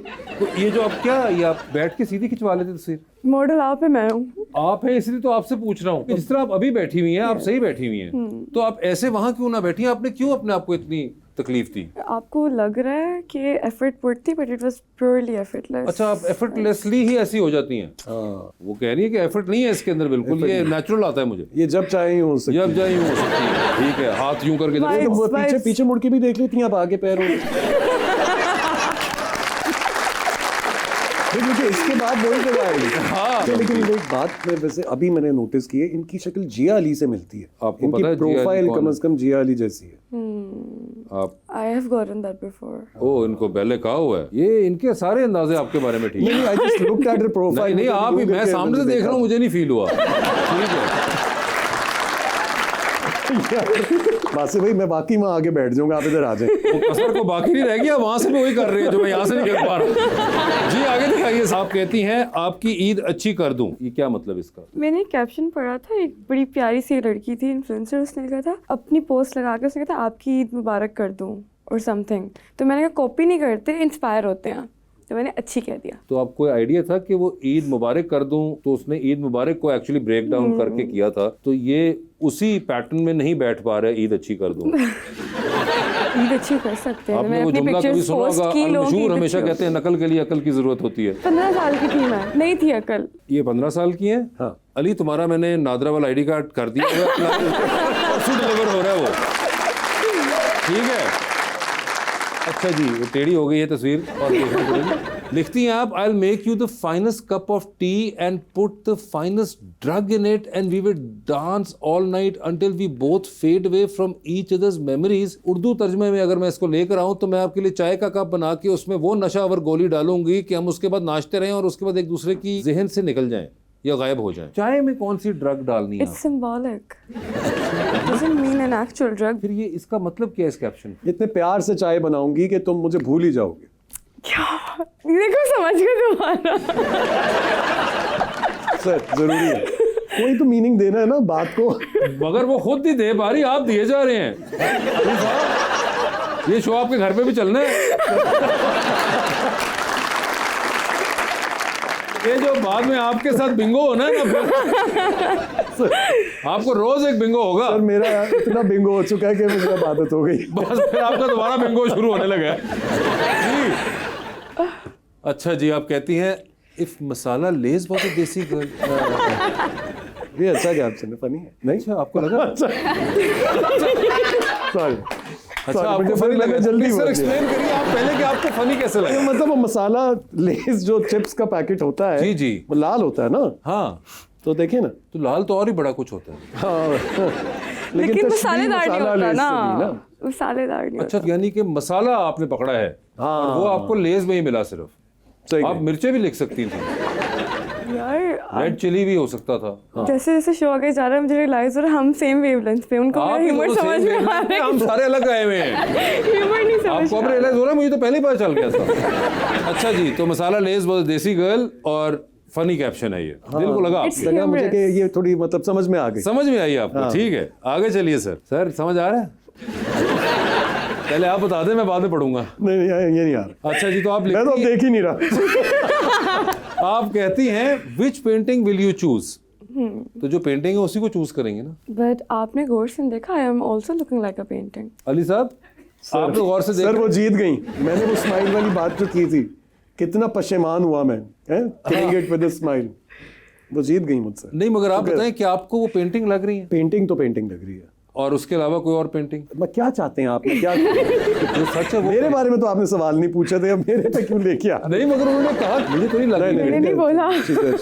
ये जो आप क्या, ये आप बैठ के सीधी खिंचवा लेते तस्वीर? मॉडल आप है, मैं हूँ। आप है इसलिए तो आपसे पूछ रहा हूँ कि जिस तरह आप अभी बैठी हुई हैं, आप सही बैठी हुई हैं, तो आप ऐसे वहां क्यों ना बैठी? आपने क्यों अपने आप को इतनी तकलीफ दी? आपको लग रहा है कि एफर्ट पुट थी, but it was purely effortless. अच्छा, आप एफर्टलेसली ही ऐसी हो जाती हैं? वो कह रही है कि एफर्ट नहीं है इसके अंदर, बिल्कुल ये नेचुरल आता है मुझे, ये जब चाहे हो सकती है। जब जाए यूं हो सकती है। ठीक है, हाथ यूं करके Vibes, देखो। वो पीछे vibes. पीछे मुड़ के भी देख लेती हैं आप, आगे पैर हो। नहीं, मुझे इसके बाद वही जगह आएगी। हाँ। लेकिन एक बात मैं वैसे अभी मैंने नोटिस की है, इनकी शक्ल जिया अली से मिलती है। आपको इनकी पता है जिया अली प्रोफाइल कौन कम है? से कम जिया अली जैसी है। आप I have gotten that before. Oh, इनको पहले कहा हुआ है। ये इनके सारे अंदाजे आपके बारे में ठीक है। नहीं, I just looked at her profile. नहीं आप ही, मैं सामने से देख रहा हूँ, मुझे नहीं फील हुआ। ठीक है बासी भाई, मैं बाकी वहाँ आगे बैठ जाऊंगा, आप इधर आ जाएं। वो कसर को बाकी नहीं रह गया, वहां से भी वही कर रहे हैं जो मैं यहाँ से नहीं कर पा रहा। जी आगे दिखाइए। आप कहती हैं आपकी ईद अच्छी कर दूं, ये क्या मतलब इसका? मैंने कैप्शन पढ़ा था, एक बड़ी प्यारी सी लड़की थी इन्फ्लुएंसर, उसने लिखा था अपनी पोस्ट लगा के, उसने कहा था आपकी ईद मुबारक कर दूं और समथिंग। तो मैंने कहा कॉपी नहीं करते, इंस्पायर होते हैं, तो मैंने अच्छी कह दिया। तो आपको आइडिया था कि वो ईद मुबारक कर दूं, तो उसने ईद मुबारक को एक्चुअली ब्रेक डाउन करके किया था, तो ये उसी पैटर्न में नहीं बैठ पा रहे, ईद अच्छी कर दूं। ईद अच्छी कर सकते हैं। आपने मैंने वो अपनी जुमला कभी पिक्चर्स सुना पोस्ट होगा, की, लोगों की मशहूर ईद हमेशा अच्छी हो। कहते हैं नकल के लिए अकल की जरूरत होती है। 15 साल की थी मैं, नहीं थी अकल। ये 15 साल की है। हाँ। अली तुम्हारा मैंने नादरा वाला ID कार्ड कर दिया है, परसों डिलीवर हो रहा है वो। ठीक है, अच्छा जी, वो टेढ़ी हो गई है तस्वीर और देखने को मिली। लिखती हैं आप, I'll make you the finest cup of tea and put the finest drug in it and we will dance all night until we both fade away from each other's memories. Urdu तर्जमे में अगर मैं इसको लेकर आऊँ तो मैं आपके लिए चाय का कप बना के उसमें वो नशावर गोली डालूंगी कि हम उसके बाद नाचते रहें और उसके बाद एक दूसरे की जहन से निकल जाएं या गायब हो जाएं। चाय में कौन सी ड्रग डालनी है? It's symbolic. It doesn't mean an actual drug. फिर ये इसका मतलब क्या है इस कैप्शन? इतने प्यार से चाय बनाऊंगी कि तुम मुझे भूल ही जाओगे। क्या? देखो समझ गए तुम्हारा। सर जरूरी है, कोई तो मीनिंग देना है ना बात को। मगर वो खुद नहीं दे पा रही, आप दिए जा रहे हैं। ये शो आपके घर पे भी चलना है। ये जो बाद में आपके साथ बिंगो होना है ना, आपको रोज एक बिंगो होगा। सर मेरा इतना बिंगो हो चुका है कि मुझे अब आदत हो गई। बस फिर आपका दोबारा बिंगो शुरू होने लगा है जी। अच्छा जी, आप कहती हैं इफ मसाला लेस बहुत देसी गर्ल। ये अच्छा कैप्शन है, फनी है नहीं? अच्छा आपको लगा? सॉरी। अच्छा आपको फनी लगा? जल्दी सर एक्सप्लेन करिए आप पहले कि आपको फनी कैसे लगा। मतलब वो मसाला लेस जो चिप्स का पैकेट होता है, जी जी, वो लाल होता है ना। हाँ तो देखिए ना, तो लाल तो और ही बड़ा कुछ होता है। हाँ लेकिन तशबीह मसालेदार नहीं मसाला होता लेस ना, से नहीं ना। मसालेदार नहीं अच्छा यानी कि मसाला आपने पकड़ा है। हाँ। और वो आपको लेज में ही मिला सिर्फ। सही आप मिर्चें भी लिख सकती थी, होता यार। रेड चिली भी हो सकता था। जैसे जैसे शो आगे जा रहा है मुझे रियलाइज हो रहा है हम सेम वेवलेंथ पे, उनको मेरा आप ह्यूमर समझ में आ रहा है, हम सारे अलग आए हुए हैं। ह्यूमर नहीं समझ आपको अब रियलाइज हो रहा है? मुझे तो पहले ही पता चल गया था। अच्छा जी, तो मसाला लेस बहुत देसी गर्ल और फनी कैप्शन है ये। दिल को लगा It's आपके? लगा मुझे humorous. कि ये थोड़ी मतलब समझ में आ गई। समझ में आई आपको? ठीक है, आगे चलिए सर। सर समझ आ रहा है? पहले आप बता दें, मैं बाद में पढ़ूंगा। नहीं ये नहीं यार। अच्छा जी, तो आप मैं तो अब लिखती देख ही नहीं रहा। आप कहती हैं विच पेंटिंग विल यू चूज? तो जो पेंटिंग है उसी को चूज करेंगे ना। बट आपने गौर से देखा, I am also looking like a painting. Ali साहब आप तो गौर से सर देख। वो जीत गई। मैंने वो स्माइल वाली बात जो की थी, कितना पशेमान हुआ मैं, killing it with a smile. वो जीत गई मुझसे। नहीं मगर आप बताएं कि आपको वो पेंटिंग लग रही है पेंटिंग तो पेंटिंग लग रही है। और उसके अलावा कोई और पेंटिंग? मैं क्या चाहते हैं आप? मैं क्या जो सच है वो मेरे बारे में तो आपने सवाल नहीं पूछे थे, अब मेरे पे क्यों लेके आ? नहीं मगर उन्होंने कहा, मुझे तो नहीं लग रही। मैंने नहीं बोला।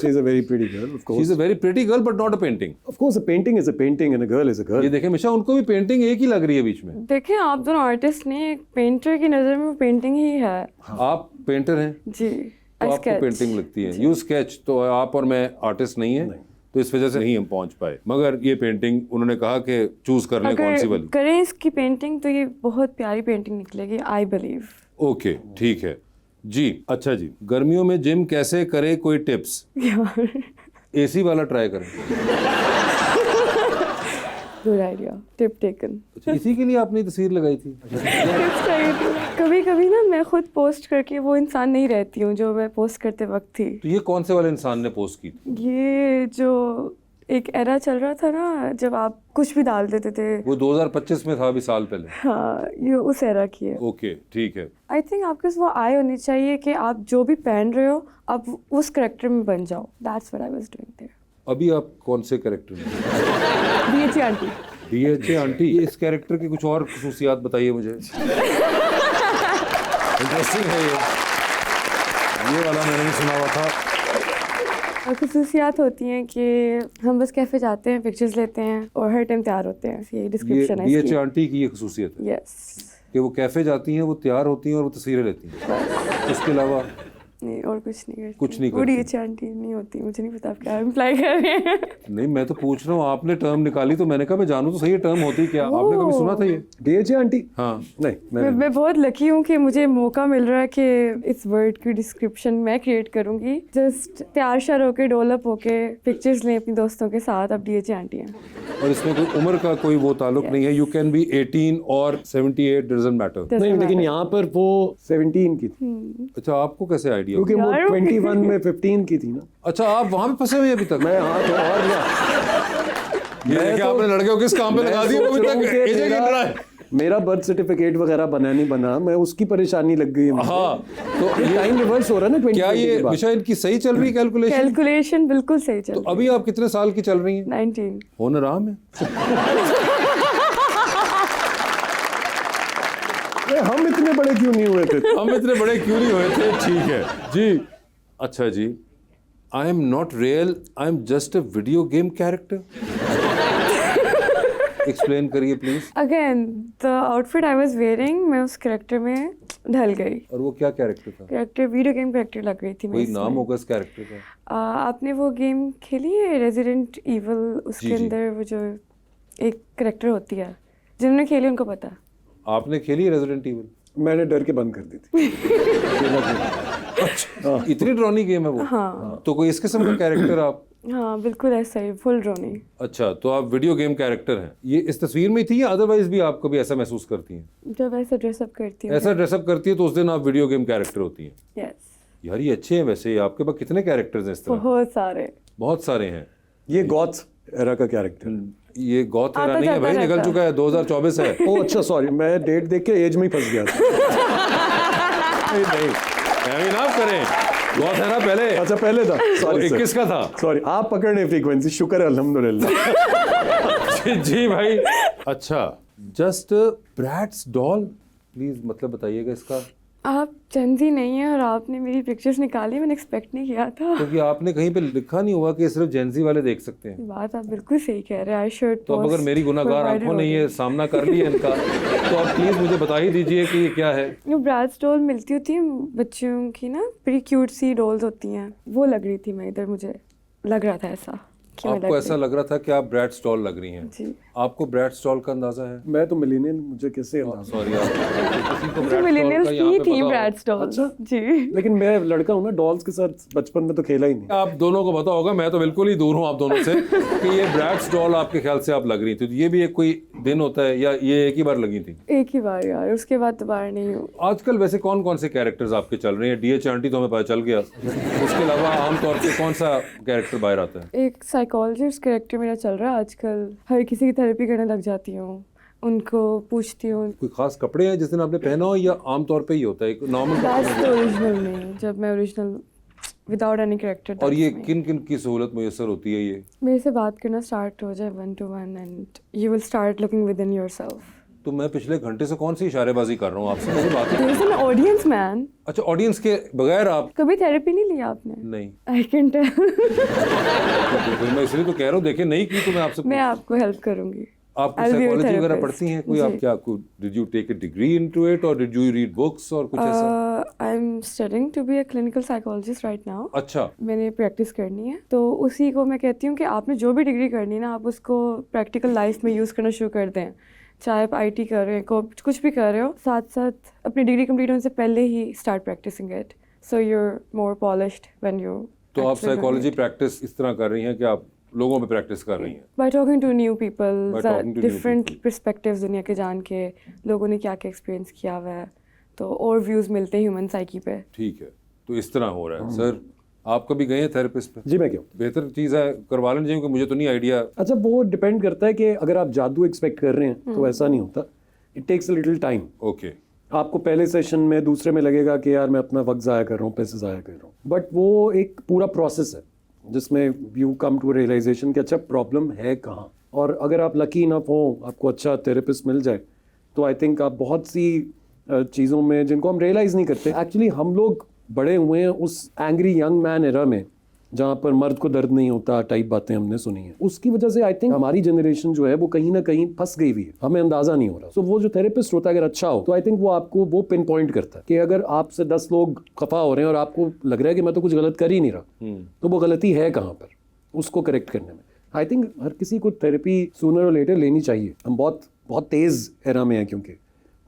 She's a very pretty girl, of she course. Is a very pretty girl but not a painting. Of course, a painting is a painting and a girl is a girl. ये देखें मिशा, उनको भी पेंटिंग एक ही लग रही है बीच में। देखें आप दोनों आर्टिस्ट ने, एक पेंटर की नज़र में वो पेंटिंग ही है। आप पेंटर हैं जी, तो I आपको sketch. पेंटिंग लगती है। यू स्केच, तो आप और मैं आर्टिस्ट नहीं है, तो इस वजह से नहीं हम पहुंच पाए। मगर ये पेंटिंग उन्होंने कहा कि चूज कर लें कौन सी अगर वाली। करें इसकी पेंटिंग तो ये बहुत प्यारी पेंटिंग निकलेगी, आई बिलीव। ओके ठीक है जी। अच्छा जी, गर्मियों में जिम कैसे करे, कोई टिप्स? यार एसी वाला ट्राई करें। Good idea, tip taken. अच्छा, इसी के लिए आपने तस्वीर लगाई थी? टिप्स चाहिए थी। कभी कभी ना मैं खुद पोस्ट करके वो इंसान नहीं रहती हूँ जो मैं पोस्ट करते वक्त थी। तो ये कौन से वाले इंसान ने पोस्ट की थी? ये जो एक एरा चल रहा था ना जब आप कुछ भी डाल देते थे। वो 2025 में था, अभी साल पहले। हाँ, ये उस एरा की है। ओके ठीक है। आई थिंक आपके पास वो आय होनी चाहिए कि आप जो भी पहन रहे हो आप उस करेक्टर में बन जाओ। That's what I was doing there. अभी आप कौन से कैरेक्टर में? BHA aunty. डीएचए आंटी, ये इस कैरेक्टर की कुछ और खुसूसियात बताइए मुझे। इंटरेस्टिंग है ये वाला मैंने नहीं सुना हुआ था। और खुसूसियात होती हैं कि हम बस कैफे जाते हैं, पिक्चर्स लेते हैं और हर टाइम तैयार होते हैं। यही ये डिस्क्रिप्शन है डीएचए इसकी। आंटी की ये खुसूसियत है यस, कि वो कैफे जाती हैं, वो तैयार होती हैं और वो तस्वीरें लेती हैं। उसके अलावा नहीं और कुछ नहीं करती। कुछ नहीं वो करती। डीएचए आंटी नहीं होती। मुझे नहीं पता आप क्या इम्प्लाई कर रहे हैं। नहीं, मैं तो पूछ रहा हूँ, आपने टर्म निकाली तो मैंने कहा मैं जानूँ तो सही है टर्म होती क्या। आपने कभी सुना था ये? DHA aunty? हाँ। नहीं मैं बहुत लकी हूँ कि मुझे मौका मिल रहा है कि इस वर्ड की डिस्क्रिप्शन मैं क्रिएट करूँगी। जस्ट तैयार शार होके डेवलप होके पिक्चर्स लें अपनी दोस्तों के साथ। अब डीएचए आंटी हैं और इसमें कोई उम्र का कोई वो ताल्लुक नहीं है। यू कैन बी 18 और 78, डजंट मैटर। नहीं, लेकिन यहाँ पर वो 17 की थी। अच्छा, आपको कैसे आइडिया? क्योंकि वो यार, 21 में 15 की थी ना। अच्छा, आप वहाँ पे फंसे हुए हैं अभी तक? मैं हाँ तो और क्या, ये देखिए आपने लड़के को किस काम पे लगा दिया, वो अभी तक एजे गिन रहा है। मेरा बर्थ सर्टिफिकेट वगैरह बना नहीं बना, मैं उसकी परेशानी लग गई है मुझे। हाँ, तो ये टाइम रिवर्स हो रहा है ना 20 क्या ये विषय इनकी सही चल रही है कैलकुलेशन? कैलकुलेशन बिल्कुल सही चल तो अभी आप कितने साल की चल रही हैं? 19। होनर आम है। हम इतने इतने बड़े क्यों नहीं हुए थे? हम इतने बड़े क्यों नहीं हुए थे? ठीक है जी। अच्छा जी, I am not real, I am just a video game character. Explain करिए please. Again the outfit I was wearing, मैं उस कैरेक्टर में ढल गई। और वो क्या कैरेक्टर था? कैरेक्टर वीडियो गेम कैरेक्टर लग रही थी मैं कोई इसमें। नाम होगा इस कैरेक्टर का? आपने वो गेम खेली है रेजिडेंट ईवल? उसके जी, जी। अंदर वो जो एक कैरेक्टर होती है, जिन्होंने खेली उनको पता। आपने खेली रेजिडेंट इविल? मैंने डर के बंद कर दी थी। अच्छा, इतनी ड्रॉनी गेम है वो? हाँ तो कोई इस किस्म का कैरेक्टर आप? हाँ बिल्कुल ऐसा ही, फुल ड्रोनी। अच्छा, तो आप वीडियो गेम कैरेक्टर हैं। ये इस तस्वीर में थी या अदरवाइज भी आप कभी ऐसा महसूस करती हैं? जब ऐसा ड्रेसअप करती हूँ। ऐसा ड्रेसअप करती है तो उस दिन आप वीडियो गेम कैरेक्टर होती हैं? यस, यार ये अच्छे हैं वैसे। आपके पास कितने कैरेक्टर्स हैं इस तरह? बहुत सारे। बहुत सारे हैं। ये गॉथ एरा का कैरेक्टर। ये गौत आता नहीं है जाता भाई, निकल रहता। चुका है, 2024 है। ओ अच्छा, सॉरी, मैं डेट देख के एज में ही फंस गया था। नहीं नहीं आप करें, गौत है ना पहले। अच्छा पहले था, सॉरी 21 का था। सॉरी, आप पकड़ने फ्रीक्वेंसी, शुक्र है अल्हम्दुलिल्लाह। जी भाई। अच्छा, जस्ट ब्रैट्स डॉल, प्लीज मतलब बताइएगा इसका। आप जेंजी नहीं है और आपने मेरी पिक्चर्स निकाली, मैंने एक्सपेक्ट नहीं किया था। क्योंकि आपने कहीं पे लिखा नहीं हुआ कि सिर्फ जेंजी वाले देख सकते हैं। बात आप बिल्कुल सही कह रहे हैं। आई शुड तो अब अगर मेरी गुनाहगार आंखों ने ये सामना कर लिया इनका, तो आप प्लीज मुझे बता ही दीजिए कि ये क्या है। जो ब्रैड्स डॉल मिलती होती है बच्चों की ना, बड़ी क्यूट सी डॉल्स होती हैं, वो लग रही थी मैं इधर, मुझे लग रहा था ऐसा कि मैं आपको ऐसा लग रहा था कि आप ब्रैड स्टॉल लग रही हैं। जी। आपको ब्रैड स्टॉल का अंदाजा है? मैं तो मिलीनियल, मुझे कैसे अंदाजा? सॉरी आप किसी को मुझे ब्रैड मिलेनियल्स स्टॉल का यहाँ की पे थी पता हो। Braids doll. अच्छा। जी। लेकिन मैं लड़का हूँ ना, डॉल्स के साथ बचपन में तो खेला ही नहीं। आप दोनों को पता होगा, मैं तो बिल्कुल ही दूर हूँ आप दोनों से, कि ये ब्रैड स्टॉल आपके ख्याल से आप लग रही थी। तो ये भी एक कोई दिन होता है या ये एक ही बार लगी थी? एक ही बार यार, उसके बाद दोबारा नहीं हूँ। आजकल वैसे कौन कौन से कैरेक्टर्स आपके चल रहे हैं? डीएच आंटी तो हमें पता चल गया, उसके अलावा आमतौर पे कौन सा कैरेक्टर बाहर आता है? एक साइकोलॉजिस्ट कैरेक्टर मेरा चल रहा है आजकल। हर किसी की थेरेपी करने लग जाती हूँ, उनको पूछती हूँ। कोई खास कपड़े हैं जिस दिन आपने पहना हो या आमतौर पे ही होता है नॉर्मल? दैट्स द ओरिजिनल में, जब मैं ओरिजिनल विदाउट एनी कैरेक्टर। और ये किन किन की सहूलत मुयसर होती है? ये मेरे से बात करना स्टार्ट हो जाए 1 to 1 and you will start looking with in yourself. तो मैं पिछले घंटे से कौन सी इशारेबाजी कर रहा हूँ आपसे, मेरी बात है। There is an audience man. अच्छा, ऑडियंस के बगैर आप? कभी थेरेपी नहीं ली आपने? नहीं। I can tell. तो मैं इसलिए तो कह रहा हूँ, देखे नहीं की तो मैं आपसे मैं आपको हेल्प करूंगी। आप I'll be your साइकोलॉजी वगैरह therapist. पढ़ती हैं? कोई जी। आप क्या, did you take a degree into it और डिड यू रीड बुक्स और कुछ ऐसा? I am studying to be a clinical psychologist right now. अच्छा, मैंने प्रैक्टिस करनी है, तो उसी को मैं कहती हूँ कि आपने जो भी डिग्री करनी है ना, आप उसको प्रैक्टिकल लाइफ में यूज़ करना शुरू कर दें। चाहे आप आईटी कर रहे हो, कुछ भी कर रहे हो, साथ साथ अपनी डिग्री कंप्लीट होने से पहले ही start practising it, so you are more polished when you. तो आप साइकोलॉजी प्रैक्टिस इस तरह कर रही हैं कि आप लोगों पे प्रैक्टिस कर रही हैं? By talking to new By people, talking to new different people. Perspectives दुनिया के जान के, लोगों ने क्या क्या एक्सपीरियंस किया हुआ है, तो और व्यूज़ मिलते हैं ह्यूमन साइकी पे। ठीक है, तो इस तरह हो रहा है। सर, आप कभी गए हैं थेरेपिस्ट पे? जी मैं क्यों? बेहतर चीज़ है, करवा लेना चाहिए, क्योंकि मुझे तो नहीं आइडिया। अच्छा, वो डिपेंड करता है कि अगर आप जादू एक्सपेक्ट कर रहे हैं तो ऐसा नहीं होता। It takes a little time. Okay. आपको पहले सेशन में, दूसरे में लगेगा कि यार मैं अपना वक्त ज़ाया कर रहा हूँ, पैसे ज़ाया कर रहा हूँ, बट वो एक पूरा प्रोसेस है जिसमें यू कम टू रियलाइजेशन कि अच्छा प्रॉब्लम है कहाँ। और अगर आप लकी इनफ हो, आपको अच्छा थेरेपिस्ट मिल जाए, तो आई थिंक आप बहुत सी चीज़ों में जिनको हम रियलाइज़ नहीं करते। एक्चुअली हम लोग बड़े हुए हैं उस एंग्री यंग मैन एरा में जहाँ पर मर्द को दर्द नहीं होता टाइप बातें हमने सुनी हैं। उसकी वजह से आई थिंक हमारी जनरेशन जो है वो कहीं ना कहीं फंस गई हुई है, हमें अंदाजा नहीं हो रहा। सो वो जो थेरेपिस्ट होता है अगर अच्छा हो तो आई थिंक वो आपको वो पिन पॉइंट करता है कि अगर आपसे 10 लोग खफा हो रहे हैं और आपको लग रहा है कि मैं तो कुछ गलत कर ही नहीं रहा, तो वो गलती है कहाँ पर, उसको करेक्ट करने में। आई थिंक हर किसी को थेरेपी सूनर और लेटर लेनी चाहिए। हम बहुत बहुत तेज़ एरा में हैं क्योंकि,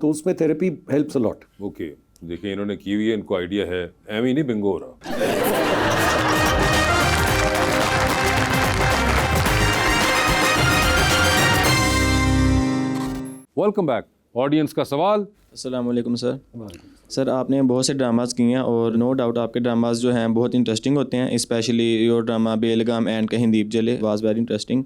तो उसमें therapy helps a lot. Okay, देखिए इन्होंने की हुई है, इनको आइडिया है, एम ही नहीं बिंगो हो रहा। Welcome back. ऑडियंस का सवाल। अस्सलाम वालेकुम सर। सर आपने बहुत से ड्रामास किए हैं और नो डाउट आपके ड्रामास जो हैं बहुत इंटरेस्टिंग होते हैं, specially your drama Belgaum and कहीं दीप जले was very interesting.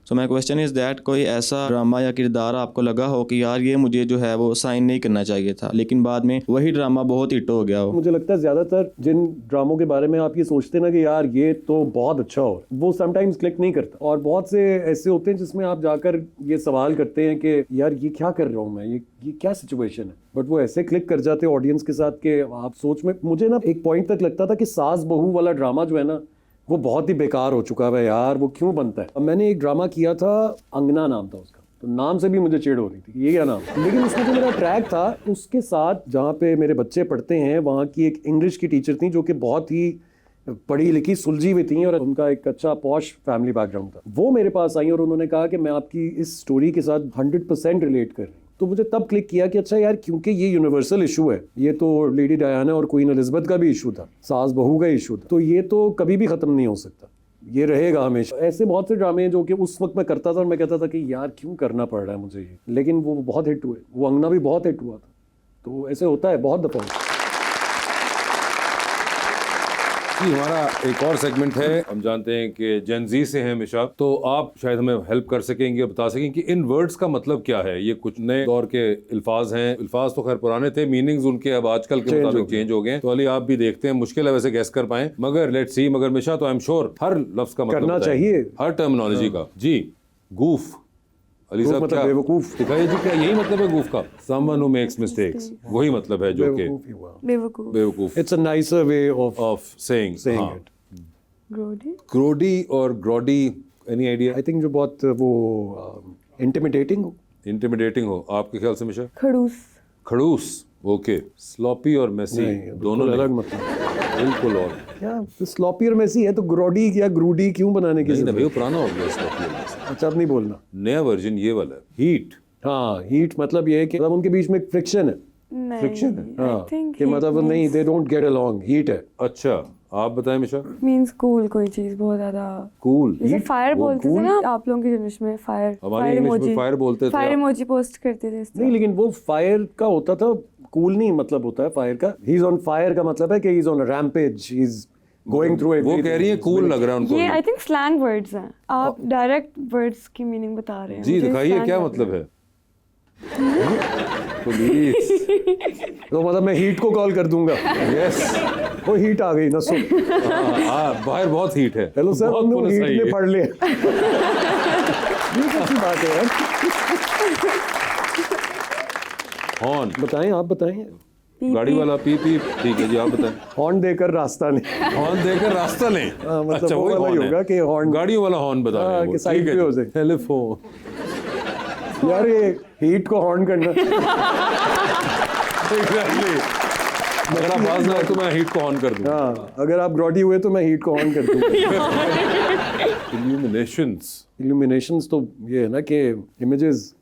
So my question is that कोई ऐसा ड्रामा या किरदार आपको लगा हो कि यार ये मुझे जो है वो साइन नहीं करना चाहिए था, लेकिन बाद में वही ड्रामा बहुत हिट हो गया हो? मुझे लगता है ज़्यादातर जिन ड्रामों के बारे में आप ये सोचते ना कि यार ये तो बहुत अच्छा हो, वो समटाइम्स क्लिक नहीं करता। और बहुत से ऐसे होते हैं जिसमें आप जाकर ये सवाल करते हैं कि यार ये क्या कर रहा हूँ मैं, ये क्या सिचुएशन है। है, बट वो ऐसे क्लिक कर जाते ऑडियंस के साथ कि आप सोच में, मुझे ना एक पॉइंट तक लगता था कि सास बहू वाला ड्रामा जो है ना वो बहुत ही बेकार हो चुका है यार, वो क्यों बनता है। अब मैंने एक ड्रामा किया था, अंगना नाम था उसका, तो नाम से भी मुझे चिढ़ हो रही थी, ये क्या नाम, लेकिन उसमें जो मेरा ट्रैक था उसके साथ जहाँ पे मेरे बच्चे पढ़ते हैं वहाँ की एक इंग्लिश की टीचर थी जो कि बहुत ही पढ़ी लिखी सुलझी हुई थी और उनका एक अच्छा पॉश फैमिली बैकग्राउंड था। वो मेरे पास आई और उन्होंने कहा कि मैं आपकी इस स्टोरी के साथ 100% रिलेट कर रही हूँ। तो मुझे तब क्लिक किया कि अच्छा यार, क्योंकि ये यूनिवर्सल इशू है, ये तो लेडी डायना और क्वीन एलिजाबेथ का भी इशू था, सास बहू का इशू था, तो ये तो कभी भी खत्म नहीं हो सकता, ये रहेगा हमेशा। ऐसे बहुत से ड्रामे हैं जो कि उस वक्त मैं करता था और मैं कहता था कि यार क्यों करना पड़ रहा है मुझे ये, लेकिन वो बहुत हिट हुए, वो अंगना भी बहुत हिट हुआ था। तो ऐसे होता है बहुत दफा। जी, हमारा एक और सेगमेंट है, हम जानते हैं कि जेन ज़ी से हैं मिशा, तो आप शायद हमें हेल्प कर सकेंगे, बता सकेंगे कि इन वर्ड्स का मतलब क्या है। ये कुछ नए दौर के अल्फाज हैं, अल्फाज तो खैर पुराने थे, मीनिंग्स उनके अब आजकल के मुताबिक चेंज हो गए हैं, तो अली आप भी देखते हैं, मुश्किल है वैसे गैस कर पाए, मगर लेट्स सी, मगर मिशा तो आई एम श्योर हर लफ्ज का मतलब करना चाहिए, हर टर्मिनोलॉजी का। जी, गूफ, अली साहब क्या बेवकूफ दिखाइए जी, क्या यही मतलब है गूफ का? समवन हु मेक्स मिस्टेक्स, वही मतलब है जो कि बेवकूफ, बेवकूफ। It's a nicer way of saying it. Grody, grody और grody, any idea? I think जो बहुत वो इंटिमिडेटिंग हो, आपके ख्याल से मिशा? खड़ूस, खड़ूस, ओके। स्लॉपी और मेसी दोनों अलग मतलब, बिल्कुल। और क्या स्लॉपी और मेसी है तो ग्रोडी या ग्रूडी क्यों बनाने की नहीं ना जरूरत? भाई, वो पुराना हो गया स्लॉपी और मेसी। अच्छा, अब नहीं बोलना। नया वर्जन ये वाला है, हीट। हाँ, हीट मतलब ये है कि मतलब उनके बीच में फ्रिक्शन है, नहीं, फ्रिक्शन है, हाँ, कि मतलब नहीं, they don't get along, heat है। अच्छा, आप बताएं मिशा। मीन्स कूल, कोई चीज बहुत ज्यादा कूल, जैसे फायर बोलते थे ना आप लोगों की जनरेशन में, फायर, हमारी इंग्लिश में फायर बोलते थे, फायर इमोजी पोस्ट करते थे। नहीं, लेकिन वो फायर का होता था, कूल नहीं मतलब होता है फायर का। ही इज ऑन फायर का मतलब है कि he is on a rampage, he is going through वो कह रही है कूल लग रहा है उनको। ये आई थिंक स्लैंग वर्ड्स हैं, आप डायरेक्ट वर्ड्स की मीनिंग बता रहे हैं। जी दिखाइए क्या मतलब है। पुलिस, तो मतलब मैं हीट को कॉल कर दूंगा। यस, वो हीट आ गई ना, सो बाहर बहुत हीट है। हेलो सर, बहुत हम लोग पुलिस हीट आई में है। पढ़ ले। ये कैसी बात है यार? हॉर्न, बताएं, आप बताएं। गाड़ी वाला पी पी, ठीक है जी, आप बताएं। हॉर्न देकर रास्ता नहीं, हॉर्न देकर रास्ता लें। मतलब अच्छा, वो वही वाला ही हॉर्न होगा है कि हॉर्न, गाड़ियों वाला हॉर्न बता रहे हैं वो, कि साइड ठीक है पे हो जी। जाए। टेलीफोन, यार ये हीट को हॉर्न करना। एग्जैक्टली, अगर आप आवाज ना आए तो मैं हीट को ऑन कर दूंगा। हाँ, अगर आप ग्रॉडी हुए तो मैं हीट को ऑन कर दूंगा। इल्यूमिनेशंस तो ये है ना कि इमेजेस,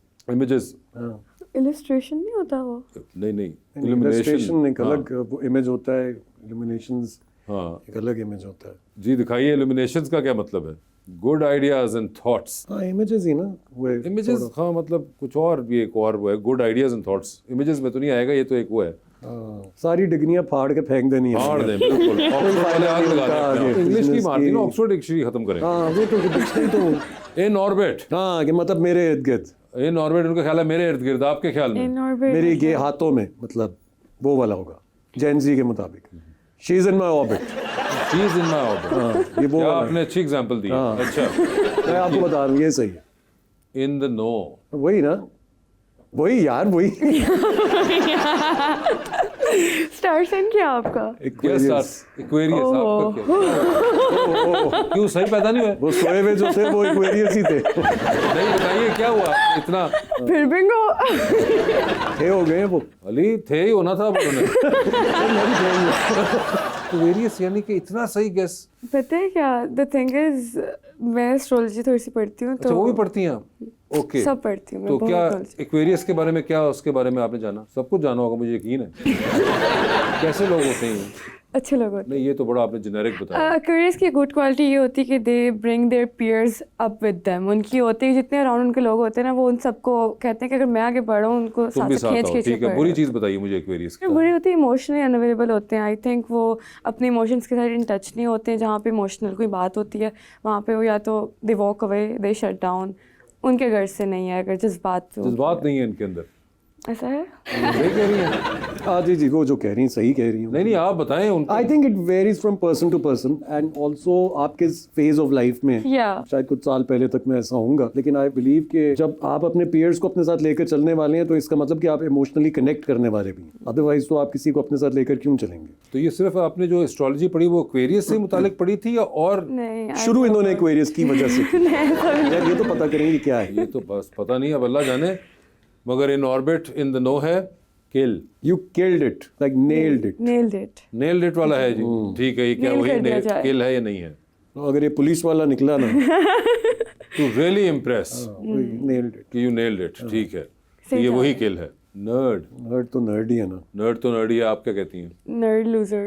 हाँ, इलस्ट्रेशन नहीं होता वो? नहीं, इल्यूमिनेशन एक हाँ। अलग वो इमेज होता है, इल्यूमिनेशंस हाँ एक अलग इमेज होता है। जी, दिखाइए इल्यूमिनेशंस का क्या मतलब है। गुड आइडियाज एंड थॉट्स, हाँ, इमेजेस ही ना वो इमेजेस, हाँ मतलब कुछ और भी एक और वो है, good ideas and thoughts. Images में तो नहीं आएगा, ये तो एक वो है, सारी डिग्रियां फाड़ के फेंक देनी है। फाड़ दें, बिल्कुल। ऑक्सफोर्ड वाले आग लगा दें। आगे, इंग्लिश की business मारती ना, की। ऑक्सफोर्ड डिक्शनरी खत्म करें। हाँ, वो तो डिक्शनरी तो इन ऑर्बिट, हाँ, कि मतलब मेरे इर्द गिर्द, इन ऑर्बिट उनका ख्याल है मेरे इर्द गिर्द, आपके ख्याल में? इन ऑर्बिट मेरे ये हाथों में, मतलब वो वाला होगा जेन ज़ी के मुताबिक। She is in my orbit, she is in my orbit. ये वो क्या वाला है। आपने अच्छी एग्जांपल दी। हाँ। अच्छा, मैं आपको बता रहा हूँ, ये सही है। इन द नो, वही ना, वही यार, वही। स्टार साइन क्या आपका? एक्वेरियस, आपका क्या? क्यों सही पैदा नहीं हुआ? वो सोए हुए जो थे वो एक्वेरियस ही थे। नहीं बताइए क्या हुआ इतना? फिर बिंगो। थे हो गए वो। अली थे ही होना था उन्होंने। एक्वेरियस यानी कि इतना सही गेस। पता है क्या, द थिंग इज मैं एस्ट्रोलॉजी थोड़ी सी पढ़ती हूँ, अच्छा, तो वो भी पढ़ती हैं आप? ओके, सब पढ़ती हूँ मैं, तो बहुत क्या knowledge। एक्वेरियस के बारे में, क्या उसके बारे में आपने जाना? सब कुछ जाना होगा, मुझे यकीन है। कैसे लोग होते हैं? अच्छे लोग होते नहीं, ये तो बड़ा आपने जेनेरिक बताया। हैं। एक्वेरियस की गुड क्वालिटी ये होती है कि they bring their peers up with them. उनकी होती है, जितने अराउंड उनके लोग होते हैं ना, वो उन सबको कहते हैं कि अगर मैं आगे बढ़ा हूँ, उनको तुम भी साथ साथ खींच आओ, खींच ठीक है। बुरी चीज़ बताइए मुझे एक्वेरियस की। बुरी होती है, इमोशनली अनअवेलेबल होते हैं। आई थिंक वो अपने इमोशंस के साथ इन टच नहीं होते हैं। जहाँ पे इमोशनल कोई बात होती है वहाँ पे वो या तो they walk away, they shut down. उनके घर से नहीं है, अगर जज्बात जज्बात नहीं है इनके अंदर, ऐसा है। सही कह रही हैं। जी जी, वो जो कह रही हैं सही कह रही हूँ। नहीं नहीं, आप बताएं उनको। I think it varies from person to person and also आप किस फेज ऑफ लाइफ में हैं। Yeah. शायद कुछ साल पहले तक मैं ऐसा होऊंगा, लेकिन आई बिलीव कि जब आप अपने पीयर्स को अपने साथ लेकर चलने वाले हैं तो इसका मतलब कि आप इमोशनली कनेक्ट करने वाले भी हैं, अदरवाइज तो आप किसी को अपने साथ लेकर क्यों चलेंगे। तो ये सिर्फ आपने जो एस्ट्रोलॉजी पढ़ी वो एक्वेरियस से मुतालिक पढ़ी थी या और? नहीं शुरू इन्होंने एक्वेरियस की वजह से यार ये तो पता करेंगे क्या है। ये तो बस पता नहीं, अब अल्लाह जाने। मगर in orbit in the no है kill. You killed it, like nailed it. nailed it. Nailed it वाला है जी, ठीक है। ये क्या Nail वही कर दिया जाए। किल है या नहीं है? अगर ये पुलिस वाला निकला ना to really impress nailed it. कि यू नेल्ड इट, ठीक है। तो सही ये कहा। वही किल है। नर्ड, नर्ड तो नर्ड ही है ना। नर्ड तो नर्ड ही है। आप क्या कहती हैं? Nerd loser.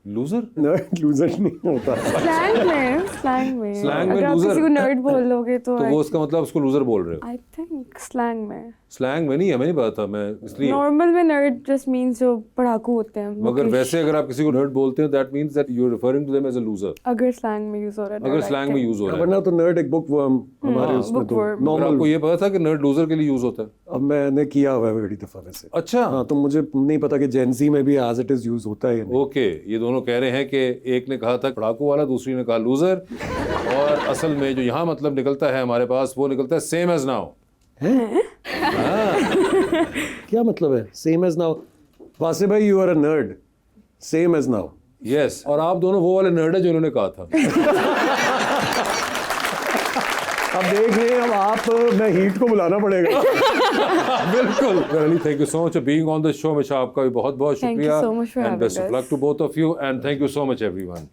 Loser? Nerd loser नहीं होता। Slang में Slang में अगर आप loser? किसी को nerd बोल लोगे तो तो वो उसका मतलब उसको लूजर बोल रहे हो? I think slang में स्लैंग में नहीं, हमें नहीं पता था, मैं इसलिए। normal में nerd just means जो पढ़ाकू होते हैं। मगर मुकेश। वैसे अगर आप किसी को नर्ड बोलते हैं that means that you are referring to them as a loser. अगर slang में यूज हो रहा है अगर nerd, I स्लैंग में think. यूज हो रहा है। वरना तो नर्ड एक बुक हमारे उसमें तो bookworm. मगर नॉर्मल। आपको ये पता था कि नर्ड लूजर के लिए यूज होता है? अब मैंने किया हुआ है बड़ी दफा वैसे। अच्छा, हाँ, तो मुझे नहीं पता कि जेंजी में भी एज इट इज यूज होता है या नहीं। ओके। ये दोनों कह रहे हैं कि एक ने कहा था पढ़ाकू वाला, दूसरी ने कहा लूजर, और असल में जो यहाँ मतलब निकलता है हमारे पास वो निकलता है सेम एज नाउ। क्या मतलब है सेम एज नाउ? वासे भाई you are a nerd, same age now. Yes, और आप दोनों वो वाले नर्ड है जो उन्होंने कहा था। अब देख रहे हैं, अब आप मैं हीट को बुलाना पड़ेगा। बिल्कुल। Ali, thank you so much for being on the show. हमेशा आपका भी बहुत बहुत Thank you शुक्रिया so much for and having best of us. Luck to both of you and thank you so much everyone.